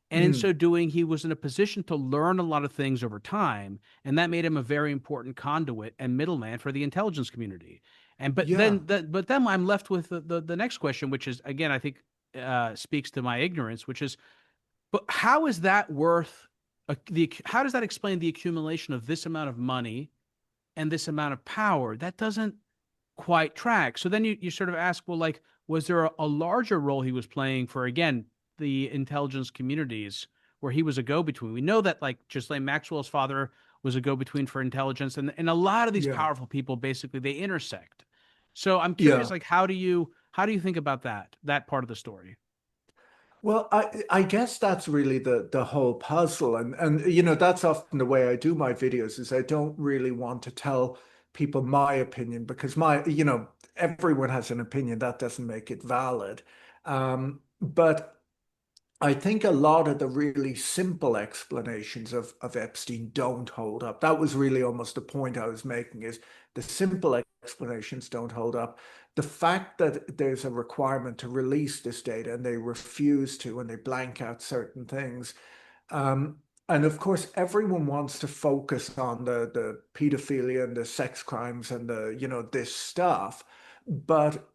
And in so Mm. doing, he was in a position to learn a lot of things over time, and that made him a very important conduit and middleman for the intelligence community. And Yeah. but then I'm left with the next question, which is again, I think speaks to my ignorance, which is, but how is that worth how does that explain the accumulation of this amount of money and this amount of power? That doesn't quite track. So then you sort of ask, well, like, was there a larger role he was playing for, again, the intelligence communities where he was a go between? We know that, like, Ghislaine Maxwell's father was a go between for intelligence, and a lot of these Yeah. powerful people basically they intersect. So I'm curious, Yeah. like, how do you think about that part of the story? Well, I guess that's really the whole puzzle, and you know that's often the way I do my videos is I don't really want to tell people my opinion because my you know everyone has an opinion that doesn't make it valid, but I think a lot of the really simple explanations of Epstein don't hold up. That was really almost the point I was making is the simple explanations don't hold up. The fact that there's a requirement to release this data and they refuse to and they blank out certain things. Um, and of course, everyone wants to focus on the pedophilia and the sex crimes and the, you know, this stuff. But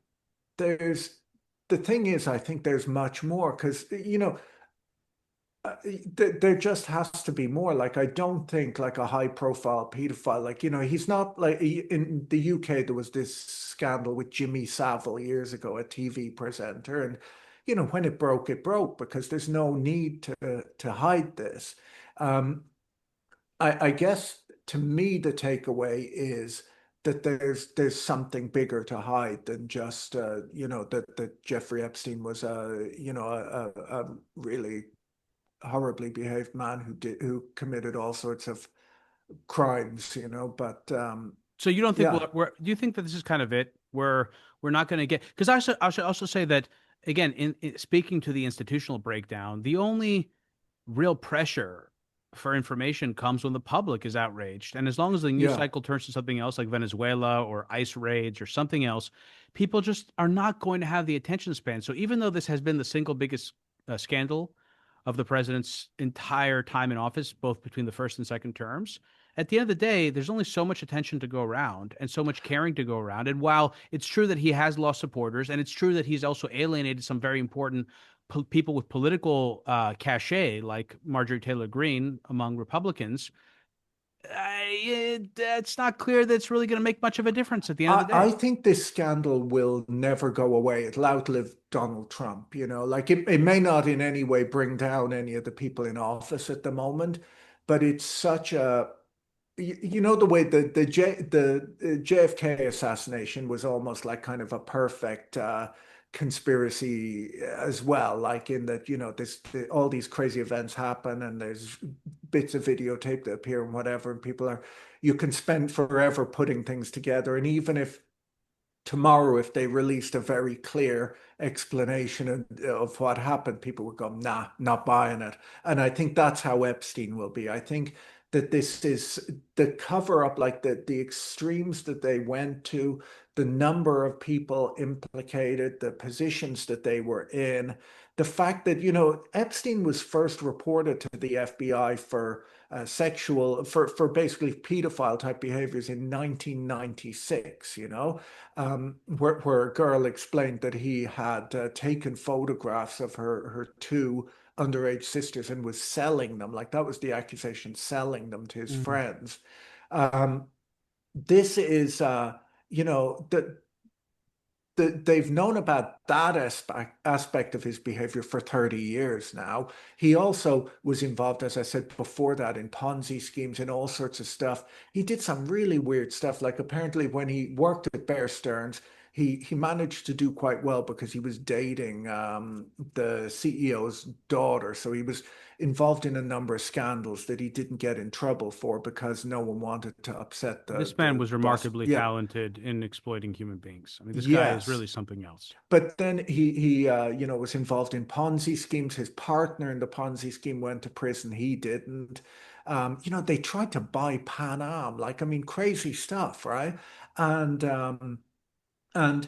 there's the thing is, I think there's much more because, you know, there just has to be more. Like, I don't think like a high profile pedophile, like, you know, he's not like in the UK, there was this scandal with Jimmy Savile years ago, a TV presenter. And, you know, when it broke because there's no need to hide this. Um, I guess to me, the takeaway is that there's something bigger to hide than just you know that Jeffrey Epstein was a you know a really horribly behaved man who committed all sorts of crimes, you know. But So you don't think yeah, do you think that this is kind of it? Where we're not going to get, because I should also say that again, in speaking to the institutional breakdown, the only real pressure for information comes when the public is outraged. And as long as the news yeah, cycle turns to something else like Venezuela or ICE raids or something else, people just are not going to have the attention span. So even though this has been the single biggest scandal of the president's entire time in office, both between the first and second terms, at the end of the day, there's only so much attention to go around and so much caring to go around. And while it's true that he has lost supporters, and it's true that he's also alienated some very important people with political cachet, like Marjorie Taylor Greene among Republicans, it's not clear that it's really going to make much of a difference at the end of the I day. think this scandal will never go away. It'll outlive Donald Trump, you know, like it may not in any way bring down any of the people in office at the moment, but it's such a you know the way the JFK assassination was almost like kind of a perfect conspiracy as well, like in that you know all these crazy events happen and there's bits of videotape that appear and whatever, and people are you can spend forever putting things together, and even if tomorrow, if they released a very clear explanation of what happened, people would go, nah, not buying it. And I think that's how Epstein will be. I think that this is the cover up, like the extremes that they went to, the number of people implicated, the positions that they were in, the fact that, you know, Epstein was first reported to the FBI for for basically pedophile type behaviors in 1996, you know where a girl explained that he had taken photographs of her two underage sisters and was selling them. Like that was the accusation, selling them to his Mm. friends. Um, this is, you know, they've known about that aspect of his behavior for 30 years now. He also was involved, as I said before that, in Ponzi schemes and all sorts of stuff. He did some really weird stuff. Like apparently when he worked at Bear Stearns, he managed to do quite well because he was dating the CEO's daughter. So he was involved in a number of scandals that he didn't get in trouble for because no one wanted to upset This man the was boss. remarkably Yeah. talented in exploiting human beings. I mean, this guy is Yes. really something else. But then he was involved in Ponzi schemes. His partner in the Ponzi scheme went to prison. He didn't. They tried to buy Pan Am, like I mean, crazy stuff, right? And and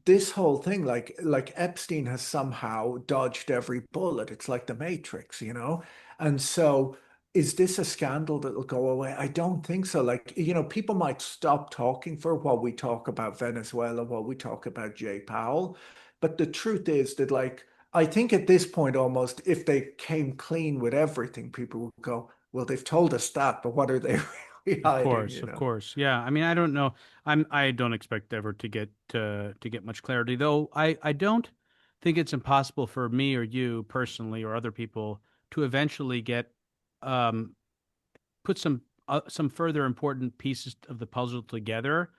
this whole thing, like Epstein has somehow dodged every bullet. It's like the Matrix, you know? And so is this a scandal that will go away? I don't think so. Like, people might stop talking for while we talk about Venezuela, while we talk about Jay Powell. But the truth is that, like, I think at this point almost, if they came clean with everything, people would go, well, they've told us that, but what are they really Of hiding, course, you of know? course. Yeah. I mean, I don't know. I don't expect ever to get much clarity, though. I don't think it's impossible for me or you personally or other people to eventually get um put some further important pieces of the puzzle together.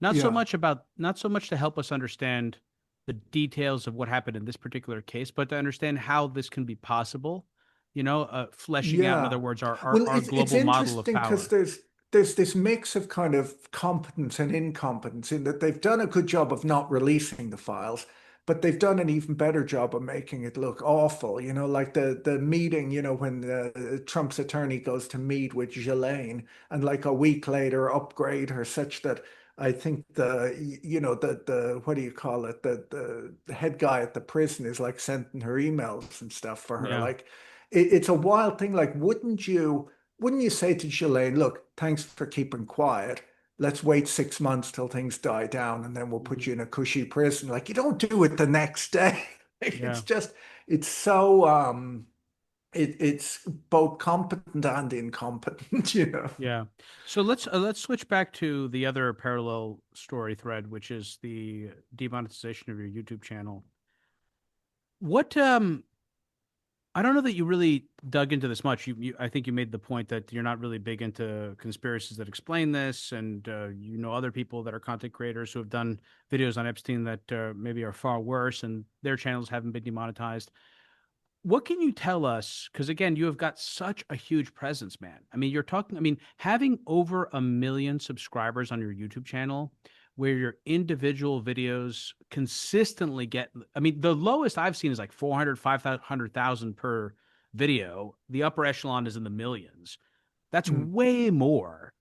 Yeah. Not so much to help us understand the details of what happened in this particular case, but to understand how this can be possible. Fleshing out, in other Yeah. words, our Well, it's global model of interesting because power. there's this mix of kind of competence and incompetence in that they've done a good job of not releasing the files, but they've done an even better job of making it look awful. Like the meeting, when Trump's attorney goes to meet with Ghislaine and like a week later upgrade her such that I think the what do you call it? The head guy at the prison is like sending her emails and stuff for her. Yeah. Like it's a wild thing. Like, wouldn't you say to Ghislaine, look, thanks for keeping quiet. Let's wait 6 months till things die down and then we'll put Mhm. you in a cushy prison. Like you don't do it the next day. Yeah. It's so it's both competent and incompetent, you know. Yeah. So let's switch back to the other parallel story thread, which is the demonetization of your YouTube channel. What I don't know that you really dug into this much. I think you made the point that you're not really big into conspiracies that explain this, and other people that are content creators who have done videos on Epstein that maybe are far worse, and their channels haven't been demonetized. What can you tell us? Because again, you have got such a huge presence, man. I mean, I mean, having over 1 million subscribers on your YouTube channel, where your individual videos consistently get, I mean, the lowest I've seen is like 400, 500,000 per video. The upper echelon is in the millions. That's Mm, way more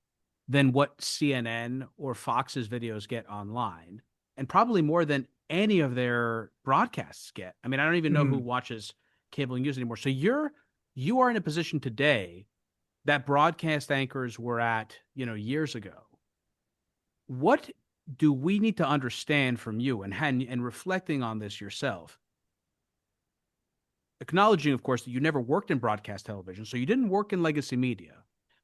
than what CNN or Fox's videos get online, and probably more than any of their broadcasts get. I mean, I don't even know who mm. watches cable news anymore. So you are in a position today that broadcast anchors were at, years ago. What do we need to understand from you and reflecting on this yourself? Acknowledging, of course, that you never worked in broadcast television, so you didn't work in legacy media,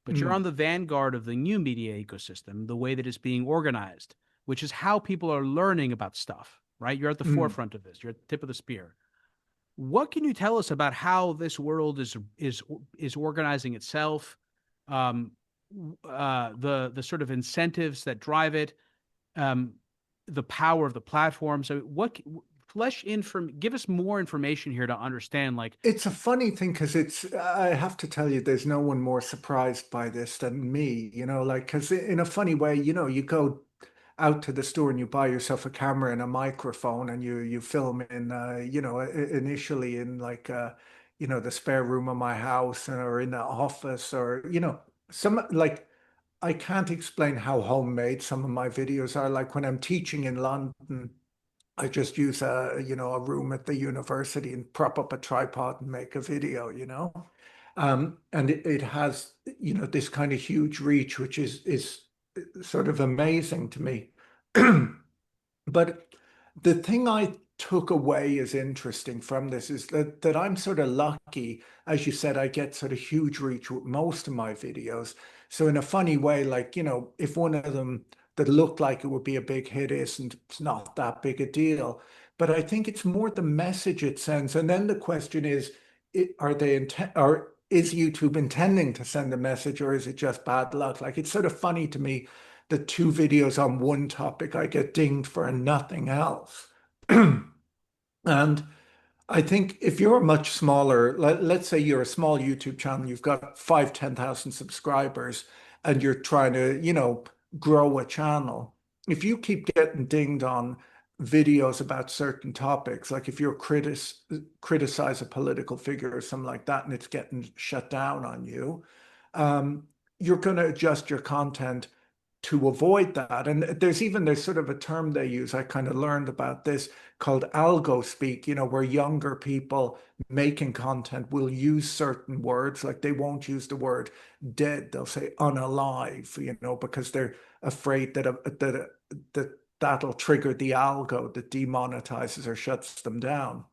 but you're Mm, on the vanguard of the new media ecosystem, the way that it's being organized, which is how people are learning about stuff, right? You're at the mm. forefront of this. You're at the tip of the spear. What can you tell us about how this world is organizing itself? Um, the sort of incentives that drive it, um, the power of the platform. So what give us more information here to understand like It's a funny thing because I have to tell you, there's no one more surprised by this than me, like, because in a funny way, you go out to the store and you buy yourself a camera and a microphone and you film in, initially in like, the spare room of my house or in the office or, some like, I can't explain how homemade some of my videos are. Like when I'm teaching in London, I just use a room at the university and prop up a tripod and make a video, and it has, this kind of huge reach, which is sort of amazing to me. But the thing I took away as interesting from this is that I'm sort of lucky. As you said, I get sort of huge reach with most of my videos. So in a funny way, like, if one of them that looked like it would be a big hit isn't. It's not that big a deal. But I think it's more the message it sends. And then the question is, are they intent or is YouTube intending to send a message, or is it just bad luck? Like, it's sort of funny to me that two videos on one topic I get dinged for and nothing else. And I think if you're much smaller, let's say you're a small YouTube channel, you've got 10,000 subscribers, and you're trying to, grow a channel. If you keep getting dinged on videos about certain topics, like if you're criticize a political figure or something like that, and it's getting shut down on you, um, you're going to adjust your content to avoid that. And there's sort of a term they use. I kind of learned about this called algo speak, where younger people making content will use certain words, like they won't use the word dead, they'll say unalive, because they're afraid that that'll trigger the algo that demonetizes or shuts them down.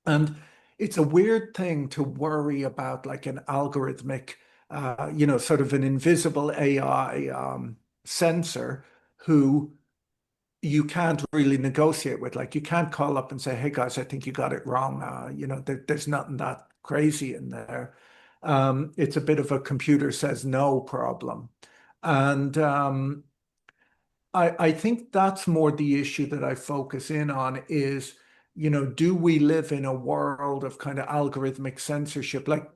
And it's a weird thing to worry about, like an algorithmic, sort of an invisible AI censor who you can't really negotiate with. Like, you can't call up and say, "Hey guys, I think you got it wrong." There's nothing that crazy in there. It's a bit of a computer says no problem. And I think that's more the issue that I focus in on is, do we live in a world of kind of algorithmic censorship? Like,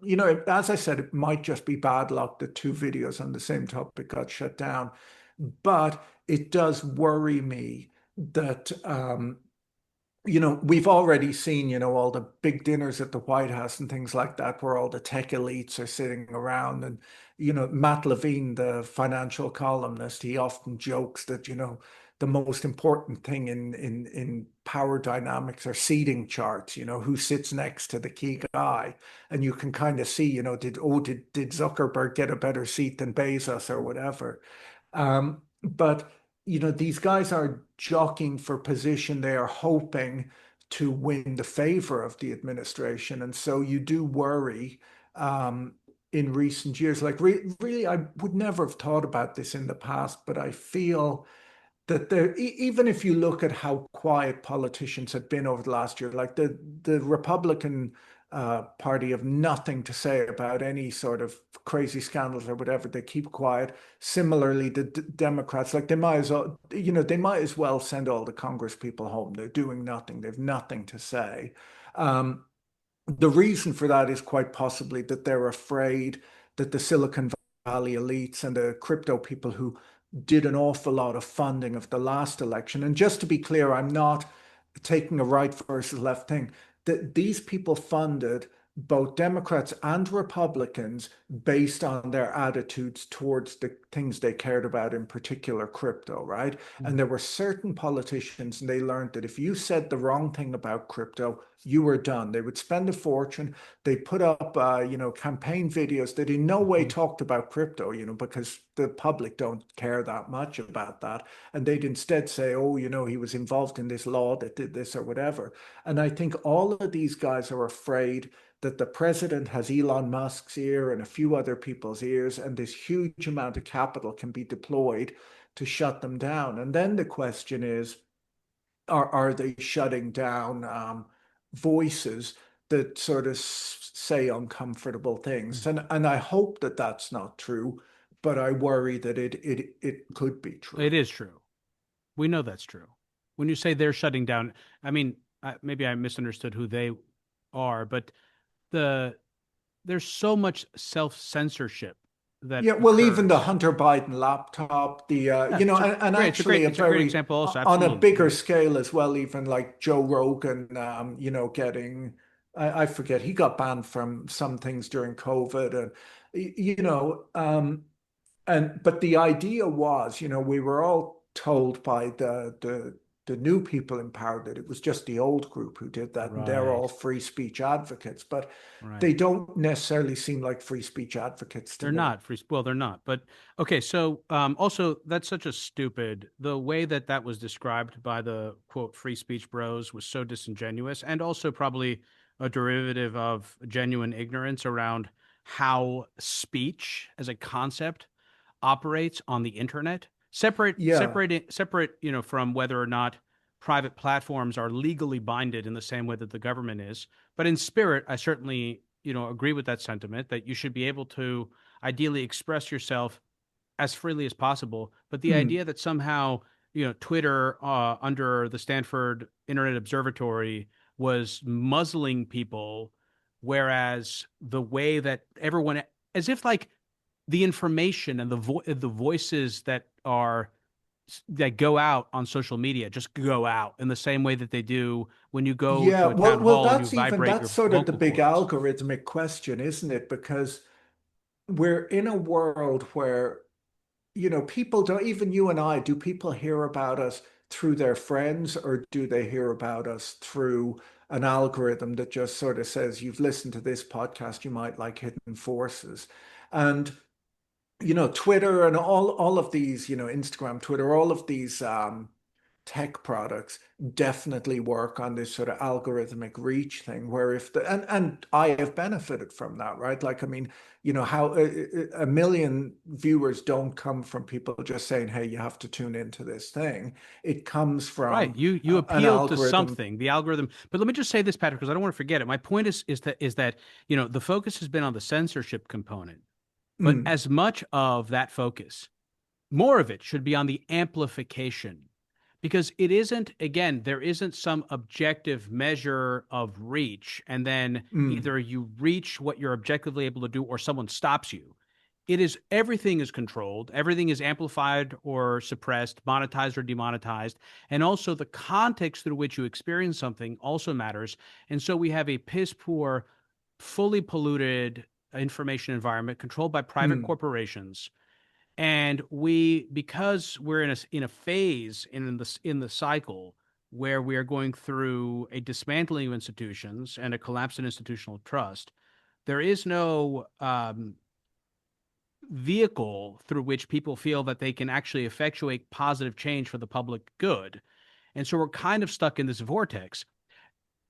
as I said, it might just be bad luck that two videos on the same topic got shut down. But it does worry me that we've already seen, all the big dinners at the White House and things like that, where all the tech elites are sitting around. And, Matt Levine, the financial columnist, he often jokes that, the most important thing in power dynamics are seating charts, who sits next to the key guy. And you can kind of see, did Zuckerberg get a better seat than Bezos or whatever? But these guys are jockeying for position. They are hoping to win the favor of the administration. And so you do worry in recent years. Like, really, I would never have thought about this in the past, but I feel that even if you look at how quiet politicians have been over the last year, like the Republican Party have nothing to say about any sort of crazy scandals or whatever. They keep quiet. Similarly, the Democrats, like, they might as well send all the Congress people home. They're doing nothing. They've nothing to say. Um, the reason for that is quite possibly that they're afraid that the Silicon Valley elites and the crypto people who did an awful lot of funding of the last election. And just to be clear, I'm not taking a right versus left thing. That these people funded both Democrats and Republicans based on their attitudes towards the things they cared about, in particular crypto, right? And there were certain politicians, and they learned that if you said the wrong thing about crypto, you were done. They would spend a fortune. They put up, campaign videos that in no way Mhm. talked about crypto, because the public don't care that much about that. And they'd instead say, "Oh, he was involved in this law that did this or whatever." And I think all of these guys are afraid that the president has Elon Musk's ear and a few other people's ears, and this huge amount of capital can be deployed to shut them down. And then the question is, are they shutting down voices that sort of say uncomfortable things? And I hope that that's not true, but I worry that it could be It true. is true. We know that's true. When you say they're shutting down, I mean, maybe I misunderstood who they are, but the there's so much self-censorship that Yeah, well, even the occurs. Hunter Biden laptop, Yeah, and it's a actually a it's a great very example also. on a Absolutely. bigger Yeah. scale as well, even like Joe Rogan, getting, I forget, he got banned from some things during COVID, and but the idea was, we were all told by the new people in power that it was just the old group who did that, and they're all Right. free speech advocates, but Right. they don't necessarily seem like free speech advocates to They're me. not free. Well, they're not. But okay. So, also, that's such a stupid. The way that that was described by the quote free speech bros was so disingenuous, and also probably a derivative of genuine ignorance around how speech as a concept operates on the internet. Yeah. Separate, from whether or not private platforms are legally binded in the same way that the government is. But in spirit, I certainly, agree with that sentiment that you should be able to ideally express yourself as freely as possible. But the Mm. idea that somehow, Twitter, under the Stanford Internet Observatory, was muzzling people, whereas the way that everyone, as if like the information and the voices that go out on social media just go out in the same way that they do when you go Yeah, to a town hall and you vibrate that's your sort of the vocal big cords. algorithmic question, isn't it? Because we're in a world where, people don't, even you and I, do people hear about us through their friends, or do they hear about us through an algorithm that just sort of says, you've listened to this podcast, you might like Hidden Forces. And Twitter and all of these, Instagram, Twitter, all of these tech products definitely work on this sort of algorithmic reach thing, where if and I have benefited from that, right? Like, I mean, how a million viewers don't come from people just saying, hey, you have to tune into this thing. It comes Right. from You an appeal to algorithm. something, the algorithm. But let me just say this, Patrick, because I don't want to forget it. My point is that the focus has been on the censorship component, but Mm, as much of that focus, more of it should be on the amplification. Because it isn't, again, there isn't some objective measure of reach, and then mm, either you reach what you're objectively able to do or someone stops you. It is everything is controlled, everything is amplified or suppressed, monetized or demonetized, and also the context through which you experience something also matters. And so we have a piss poor, fully polluted information environment controlled by private mm. corporations, and because we're in a phase in the cycle where we are going through a dismantling of institutions and a collapse in institutional trust. There is no vehicle through which people feel that they can actually effectuate positive change for the public good, and so we're kind of stuck in this vortex.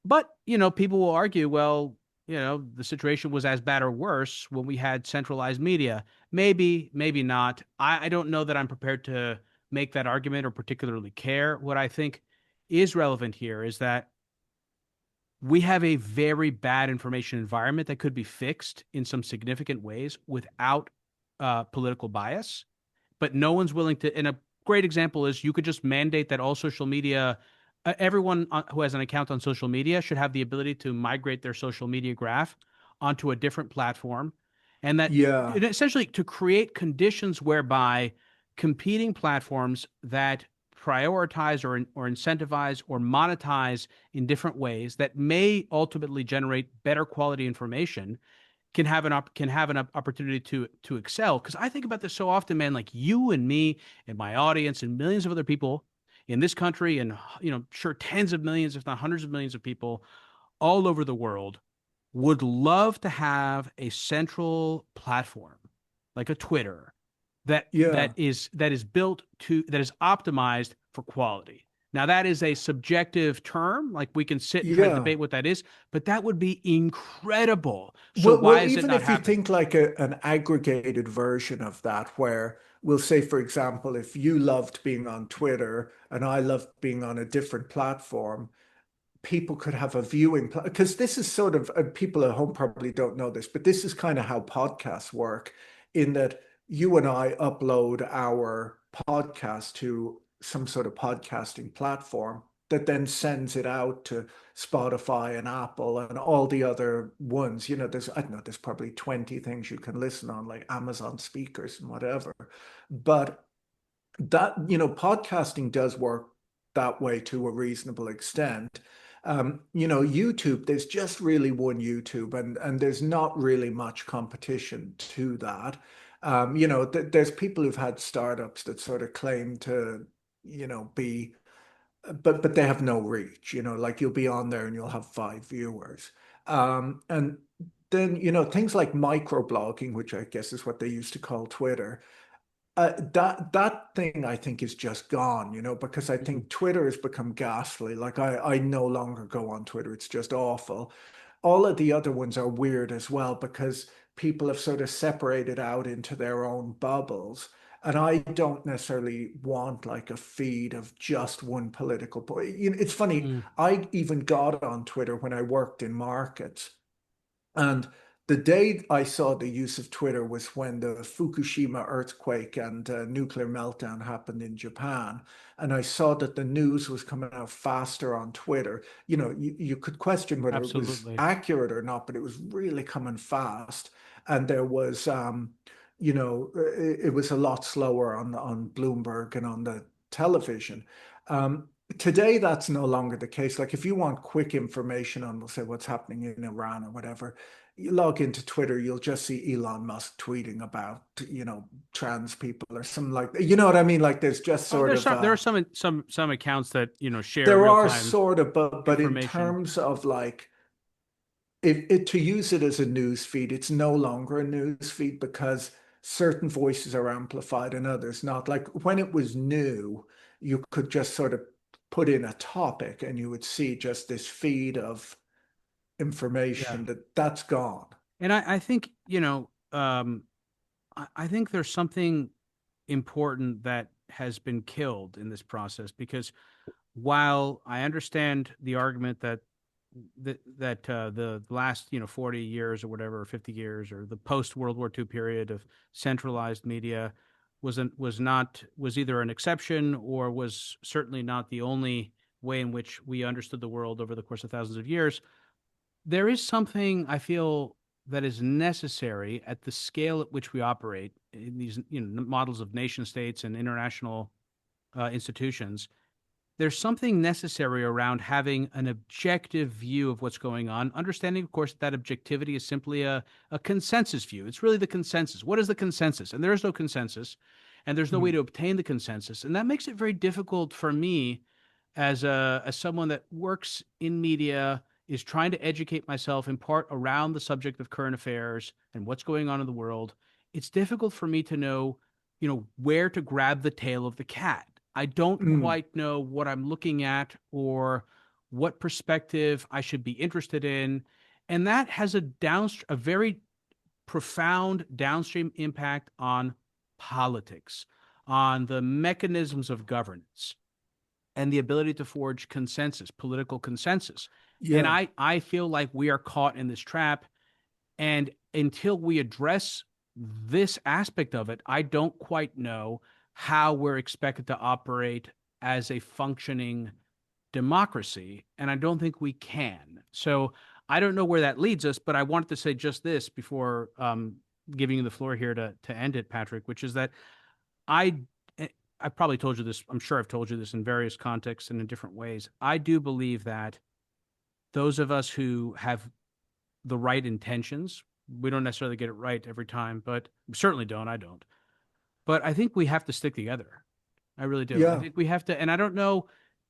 But, people will argue, well, the situation was as bad or worse when we had centralized media. Maybe, maybe not. I don't know that I'm prepared to make that argument or particularly care. What I think is relevant here is that we have a very bad information environment that could be fixed in some significant ways without political bias, but no one's willing to. And a great example is you could just mandate that all social media, everyone who has an account on social media should have the ability to migrate their social media graph onto a different platform. And that Yeah, essentially to create conditions whereby competing platforms that prioritize or incentivize or monetize in different ways that may ultimately generate better quality information can have an opportunity to excel. Because I think about this so often, man. Like you and me and my audience and millions of other people in this country, and sure, tens of millions, if not hundreds of millions of people all over the world would love to have a central platform like a Twitter yeah, that is optimized for quality. Now that is a subjective term, like we can sit and try to yeah. debate what that is, but that would be incredible. So why Well, is it even not if you happening? think like an aggregated version of that, where we'll say, for example, if you loved being on Twitter and I loved being on a different platform, people could have a viewing, because this is sort of, people at home probably don't know this, but this is kind of how podcasts work, in that you and I upload our podcast to some sort of podcasting platform that then sends it out to Spotify and Apple and all the other ones. I don't know, there's probably 20 things you can listen on, like Amazon speakers and whatever. But podcasting does work that way to a reasonable extent. YouTube, there's just really one YouTube, and there's not really much competition to that. There's people who've had startups that sort of claim to, be, but they have no reach. Like, you'll be on there and you'll have 5 viewers. And then, things like microblogging, which I guess is what they used to call Twitter, that thing I think is just gone, because I Mhm. think Twitter has become ghastly. Like, I no longer go on Twitter. It's just awful. All of the other ones are weird as well, because people have sort of separated out into their own bubbles. And I don't necessarily want like a feed of just one political point. You know, it's funny, Mm, I even got on Twitter when I worked in markets. And the day I saw the use of Twitter was when the Fukushima earthquake and nuclear meltdown happened in Japan. And I saw that the news was coming out faster on Twitter. You know, you could question whether it was absolutely. accurate or not, but it was really coming fast. And there was, you know, it was a lot slower on Bloomberg and on the television. Today, that's no longer the case. Like, if you want quick information on, we'll say, what's happening in Iran or whatever, you log into Twitter, you'll just see Elon Musk tweeting about, you know, trans people or something like that. You know what I mean? Like, there's just Oh, sort of there are some accounts that share there real are time sort of, but in information. terms of like, if it to use it as a news feed, it's no longer a news feed because certain voices are amplified and others not. Like when it was new, you could just sort of put in a topic and you would see just this feed of Yeah, information that's gone. and I think I think there's something important that has been killed in this process because while I understand the argument that the last 40 years or whatever, or 50 years, or the post World War II period of centralized media was either an exception or was certainly not the only way in which we understood the world over the course of thousands of years. There is something I feel that is necessary at the scale at which we operate in these models of nation states and international institutions. There's something necessary around having an objective view of what's going on, understanding, of course, that objectivity is simply a consensus view. It's really the consensus. What is the consensus? And there is no consensus, and there's no way Mm, to obtain the consensus. And that makes it very difficult for me as someone that works in media, is trying to educate myself in part around the subject of current affairs and what's going on in the world. It's difficult for me to know, where to grab the tail of the cat. I don't mm, quite know what I'm looking at or what perspective I should be interested in. And that has a very profound downstream impact on politics, on the mechanisms of governance and the ability to forge consensus, political consensus. And yeah. I feel like we are caught in this trap. And until we address this aspect of it, I don't quite know how we're expected to operate as a functioning democracy. And I don't think we can. So I don't know where that leads us, but I wanted to say just this before giving you the floor here to end it, Patrick, which is that I I probably told you this. I'm sure I've told you this in various contexts and in different ways. I do believe that those of us who have the right intentions, we don't necessarily get it right every time, but we certainly don't. I don't. But I think we have to stick together. I really do. I Yeah. think we have to, and I don't know,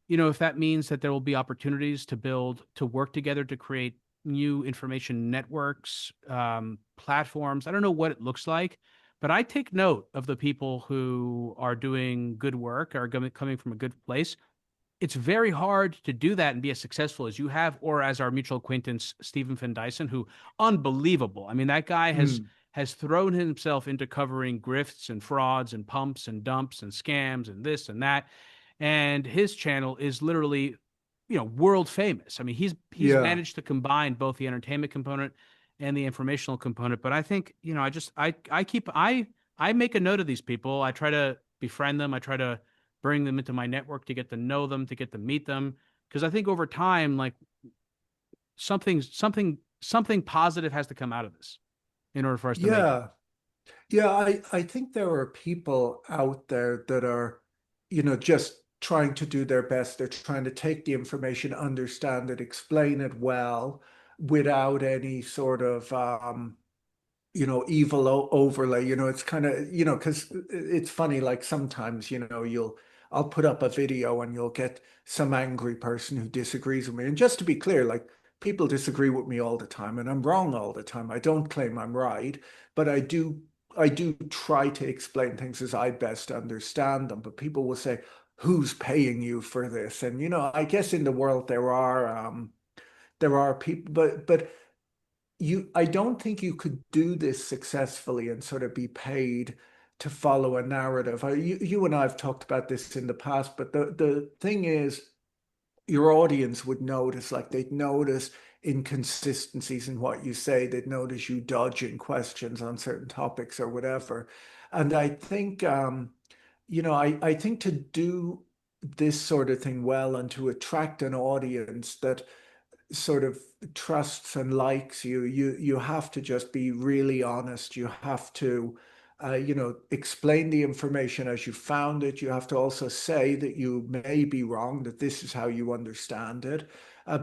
if that means that there will be opportunities to work together to create new information networks, platforms. I don't know what it looks like, but I take note of the people who are doing good work, are coming from a good place. It's very hard to do that and be as successful as you have, or as our mutual acquaintance Stephen Finn Dyson, who unbelievable. I mean, that guy Mm, has thrown himself into covering grifts and frauds and pumps and dumps and scams and this and that. And his channel is literally, world famous. I mean, he's yeah. managed to combine both the entertainment component and the informational component. But I think, I make a note of these people. I try to befriend them. I try to bring them into my network to get to know them, to get to meet them. Because I think over time, like something positive has to come out of this in order for us to make it. Yeah. Yeah, I think there are people out there that are, you know, just trying to do their best. They're trying to take the information, understand it, explain it well without any sort of you know, evil overlay. You know, it's kind of, you know, because it's funny, like sometimes, you know, I'll put up a video and you'll get some angry person who disagrees with me. And just to be clear, like people disagree with me all the time and I'm wrong all the time. I don't claim I'm right, but I do try to explain things as I best understand them. But people will say, who's paying you for this? And, you know, I guess in the world there are people, but I don't think you could do this successfully and sort of be paid to follow a narrative. You and I have talked about this in the past, but the thing is, your audience would notice, like they'd notice inconsistencies in what you say. They'd notice you dodging questions on certain topics or whatever. And I think, I think to do this sort of thing well and to attract an audience that sort of trusts and likes you, you have to just be really honest. You have to, explain the information as you found it. You have to also say that you may be wrong, that this is how you understand it.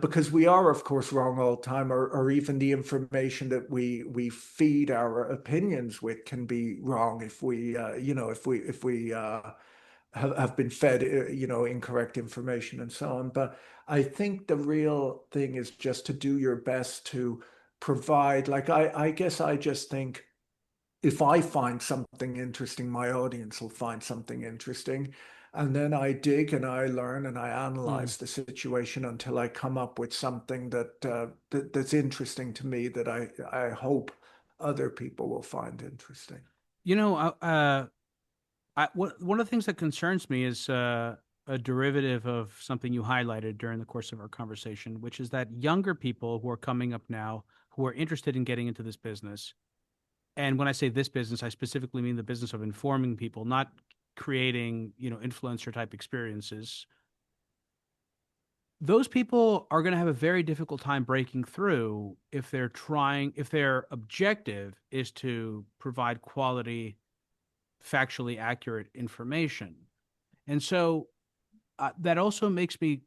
Because we are, of course, wrong all the time, or even the information that we feed our opinions with can be wrong if we, if we have been fed, incorrect information and so on. But I think the real thing is just to do your best to provide, like, I guess I just think if I find something interesting, my audience will find something interesting. And then I dig and I learn and I Mm. analyze the situation until I come up with something that's interesting to me that I hope other people will find interesting. You know, one of the things that concerns me is a derivative of something you highlighted during the course of our conversation, which is that younger people who are coming up now who are interested in getting into this business, and when I say this business, I specifically mean the business of informing people, not creating, influencer type experiences. Those people are going to have a very difficult time breaking through if their objective is to provide quality, factually accurate information. And so that also makes me,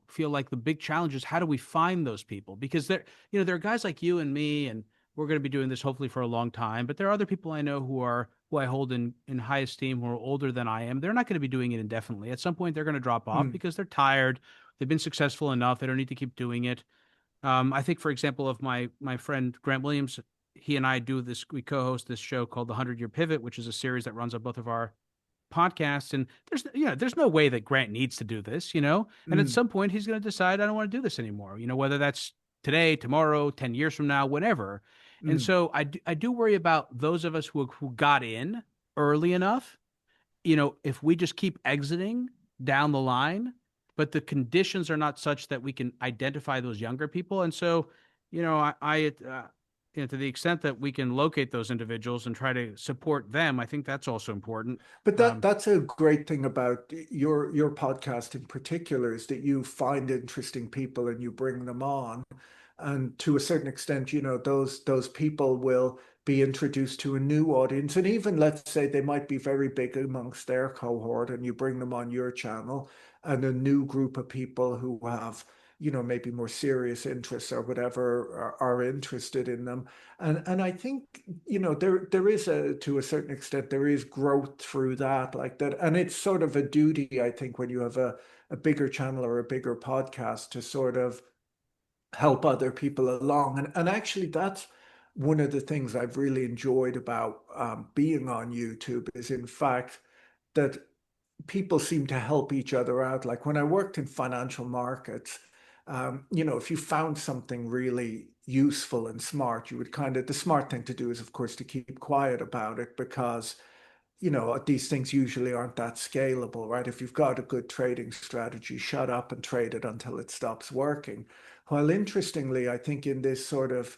feel like the big challenge is how do we find those people? Because there are guys like you and me, and we're going to be doing this hopefully for a long time. But there are other people I know who I hold in high esteem, who are older than I am. They're not going to be doing it indefinitely. At some point, they're going to drop off Mm, because they're tired. They've been successful enough. They don't need to keep doing it. I think, for example, of my friend Grant Williams, he and I do this. We co-host this show called The 100 Year Pivot, which is a series that runs on both of our podcasts. And there's no way that Grant needs to do this, and at mm, some point he's going to decide I don't want to do this anymore, whether that's today, tomorrow, 10 years from now, whatever. And mm. so I do worry about those of us who got in early enough, if we just keep exiting down the line, but the conditions are not such that we can identify those younger people. And so, to the extent that we can locate those individuals and try to support them, I think that's also important. But Um, that's a great thing about your podcast in particular is that you find interesting people and you bring them on. And to a certain extent, those people will be introduced to a new audience. And even let's say they might be very big amongst their cohort, and you bring them on your channel, and a new group of people who have, maybe more serious interests or whatever are interested in them. And I think, there is to a certain extent, there is growth through that, like that. And it's sort of a duty, I think, when you have a bigger channel or a bigger podcast to sort of help other people along. And actually, that's one of the things I've really enjoyed about being on YouTube is, in fact, that people seem to help each other out. Like when I worked in financial markets, if you found something really useful and smart, you would the smart thing to do is, of course, to keep quiet about it because these things usually aren't that scalable, right? If you've got a good trading strategy, shut up and trade it until it stops working. While interestingly, I think in this sort of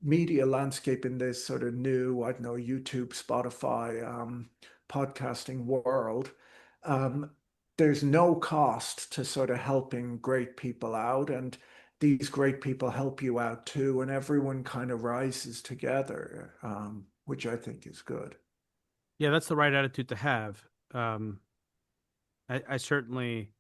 media landscape, in this sort of new, I don't know, YouTube, Spotify, podcasting world, um, there's no cost to sort of helping great people out. And these great people help you out too. And everyone kind of rises together, which I think is good. Yeah, that's the right attitude to have. Um, I certainly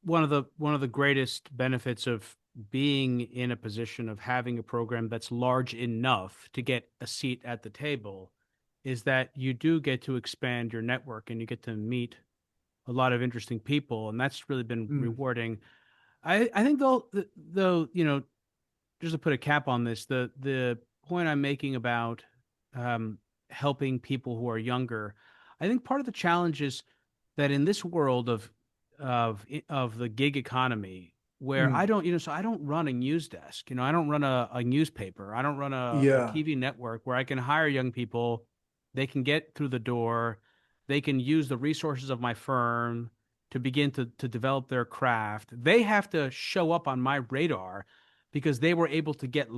one of the greatest benefits of being in a position of having a program that's large enough to get a seat at the table is that you do get to expand your network and you get to meet a lot of interesting people, and that's really been Mm, rewarding. I think though, just to put a cap on this, the point I'm making about um, helping people who are younger, I think part of the challenge is that in this world of the gig economy, where I mm. don't, so I don't run a news desk, I don't run a newspaper, I don't run a Yeah. TV network where I can hire young people they can get through the door, they can use the resources of my firm to begin to develop their craft. They have to show up on my radar because they were able to get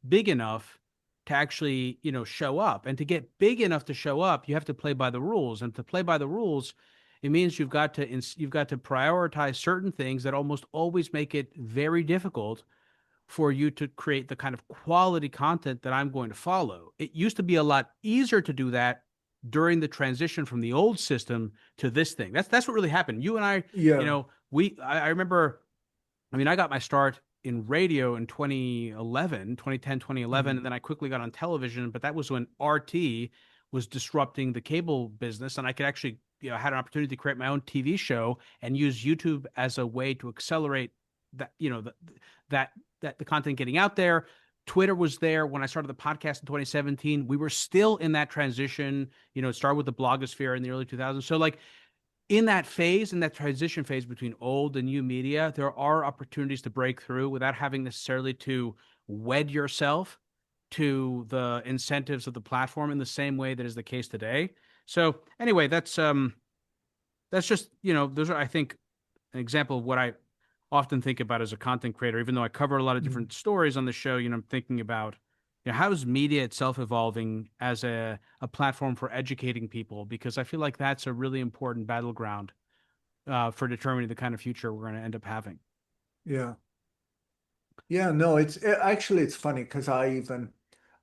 big enough to actually, show up. And to get big enough to show up, you have to play by the rules. And to play by the rules, it means you've got to prioritize certain things that almost always make it very difficult for you to create the kind of quality content that I'm going to follow. It used to be a lot easier to do that during the transition from the old system to this thing. That's what really happened. You and I, Yeah. I remember, I mean, I got my start in radio in 2011, 2010, 2011, Mhm. and then I quickly got on television, but that was when RT was disrupting the cable business, and I could actually, had an opportunity to create my own TV show and use YouTube as a way to accelerate that, that the content getting out there. Twitter was there when I started the podcast in 2017. We were still in that transition. It started with the blogosphere in the early 2000s. So like in that phase, in that transition phase between old and new media, there are opportunities to break through without having necessarily to wed yourself to the incentives of the platform in the same way that is the case today. So anyway, that's just, those are, I think, an example of what I often think about as a content creator. Even though I cover a lot of Mhm. different stories on the show, I'm thinking about, how is media itself evolving as a platform for educating people? Because I feel like that's a really important battleground for determining the kind of future we're going to end up having. Yeah. Yeah, no, actually it's funny because I even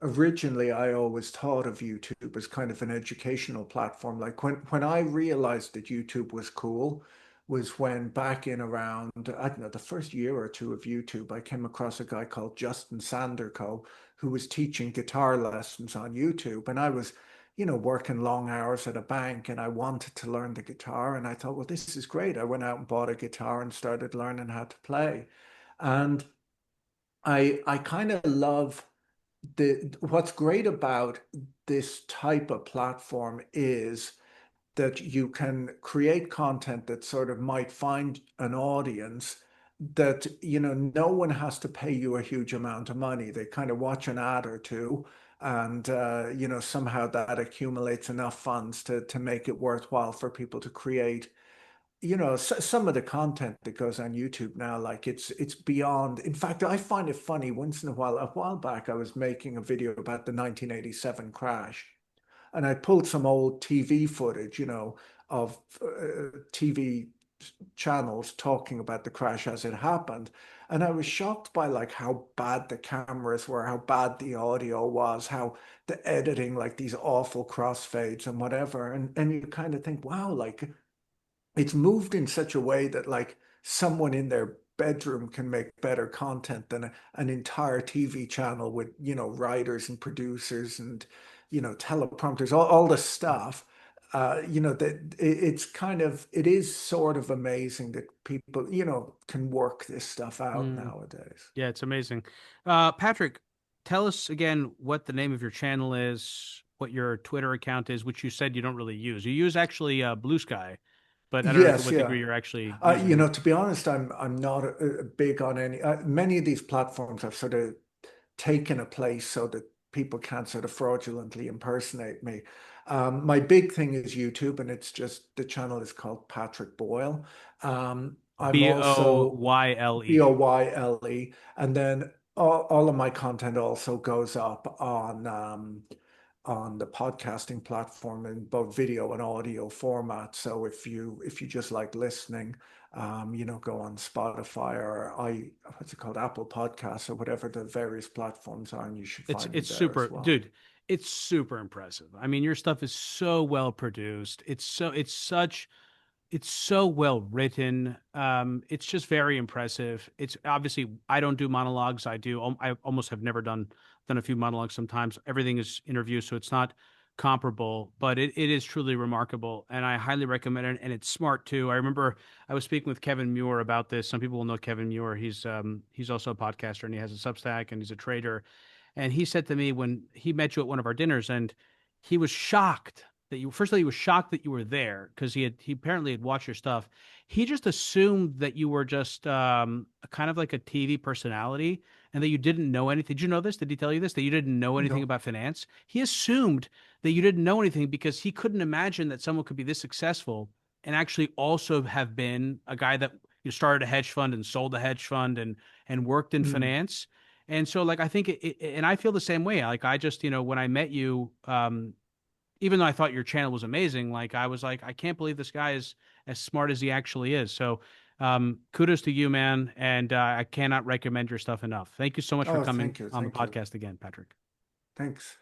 originally I always thought of YouTube as kind of an educational platform. Like when I realized that YouTube was cool was when back in around I don't know the first year or two of YouTube, I came across a guy called Justin Sanderco who was teaching guitar lessons on YouTube, and I was, working long hours at a bank, and I wanted to learn the guitar, and I thought, well, this is great. I went out and bought a guitar and started learning how to play, and I kind of love what's great about this type of platform is that you can create content that sort of might find an audience that, no one has to pay you a huge amount of money. They kind of watch an ad or two, and somehow that accumulates enough funds to make it worthwhile for people to create, some of the content that goes on YouTube now, like it's beyond. In fact, I find it funny once in a while. A while back, I was making a video about the 1987 crash, and I pulled some old TV footage, of TV channels talking about the crash as it happened. And I was shocked by like how bad the cameras were, how bad the audio was, how the editing, like these awful crossfades and whatever. And you kind of think, wow, like it's moved in such a way that like someone in their bedroom can make better content than an entire TV channel with, writers and producers and, teleprompters, all the stuff. That it's kind of, it is sort of amazing that people, can work this stuff out Mm, nowadays. yeah, it's amazing. Patrick, tell us again what the name of your channel is, what your Twitter account is, which you said you don't really use. You use actually Blue Sky, but I don't know to Yes, what degree yeah. you're actually using it. To be honest, I'm not big on any. Many of these platforms have sort of taken a place so that people can't sort of fraudulently impersonate me. My big thing is YouTube, and it's just the channel is called Patrick Boyle. I'm B O also Y L E. Boyle, and then all of my content also goes up on the podcasting platform in both video and audio format. So if you just like listening, go on Spotify or what's it called, Apple Podcasts or whatever the various platforms are, and you should It's find me it's there super, as well. dude. It's super impressive. I mean, your stuff is so well produced. It's so well written. It's just very impressive. It's obviously I don't do monologues. I almost have never done a few monologues sometimes. Everything is interviews, so it's not comparable, but it is truly remarkable, and I highly recommend it. And it's smart too. I remember I was speaking with Kevin Muir about this. Some people will know Kevin Muir. He's also a podcaster and he has a Substack and he's a trader. And he said to me when he met you at one of our dinners, and he was shocked that you, first of all, he was shocked that you were there because he apparently had watched your stuff. He just assumed that you were just kind of like a TV personality. and that you didn't know anything. Did you know this? Did he tell you this? That you didn't know anything No. about finance? He assumed that you didn't know anything because he couldn't imagine that someone could be this successful and actually also have been a guy that you started a hedge fund and sold a hedge fund and worked in Mm. finance. And so like I think and I feel the same way. Like I just, when I met you, even though I thought your channel was amazing, like I was like, I can't believe this guy is as smart as he actually is. So kudos to you, man. And I cannot recommend your stuff enough. Thank you so much for Oh, coming thank you. on the Thank you. podcast again, Patrick. Thanks.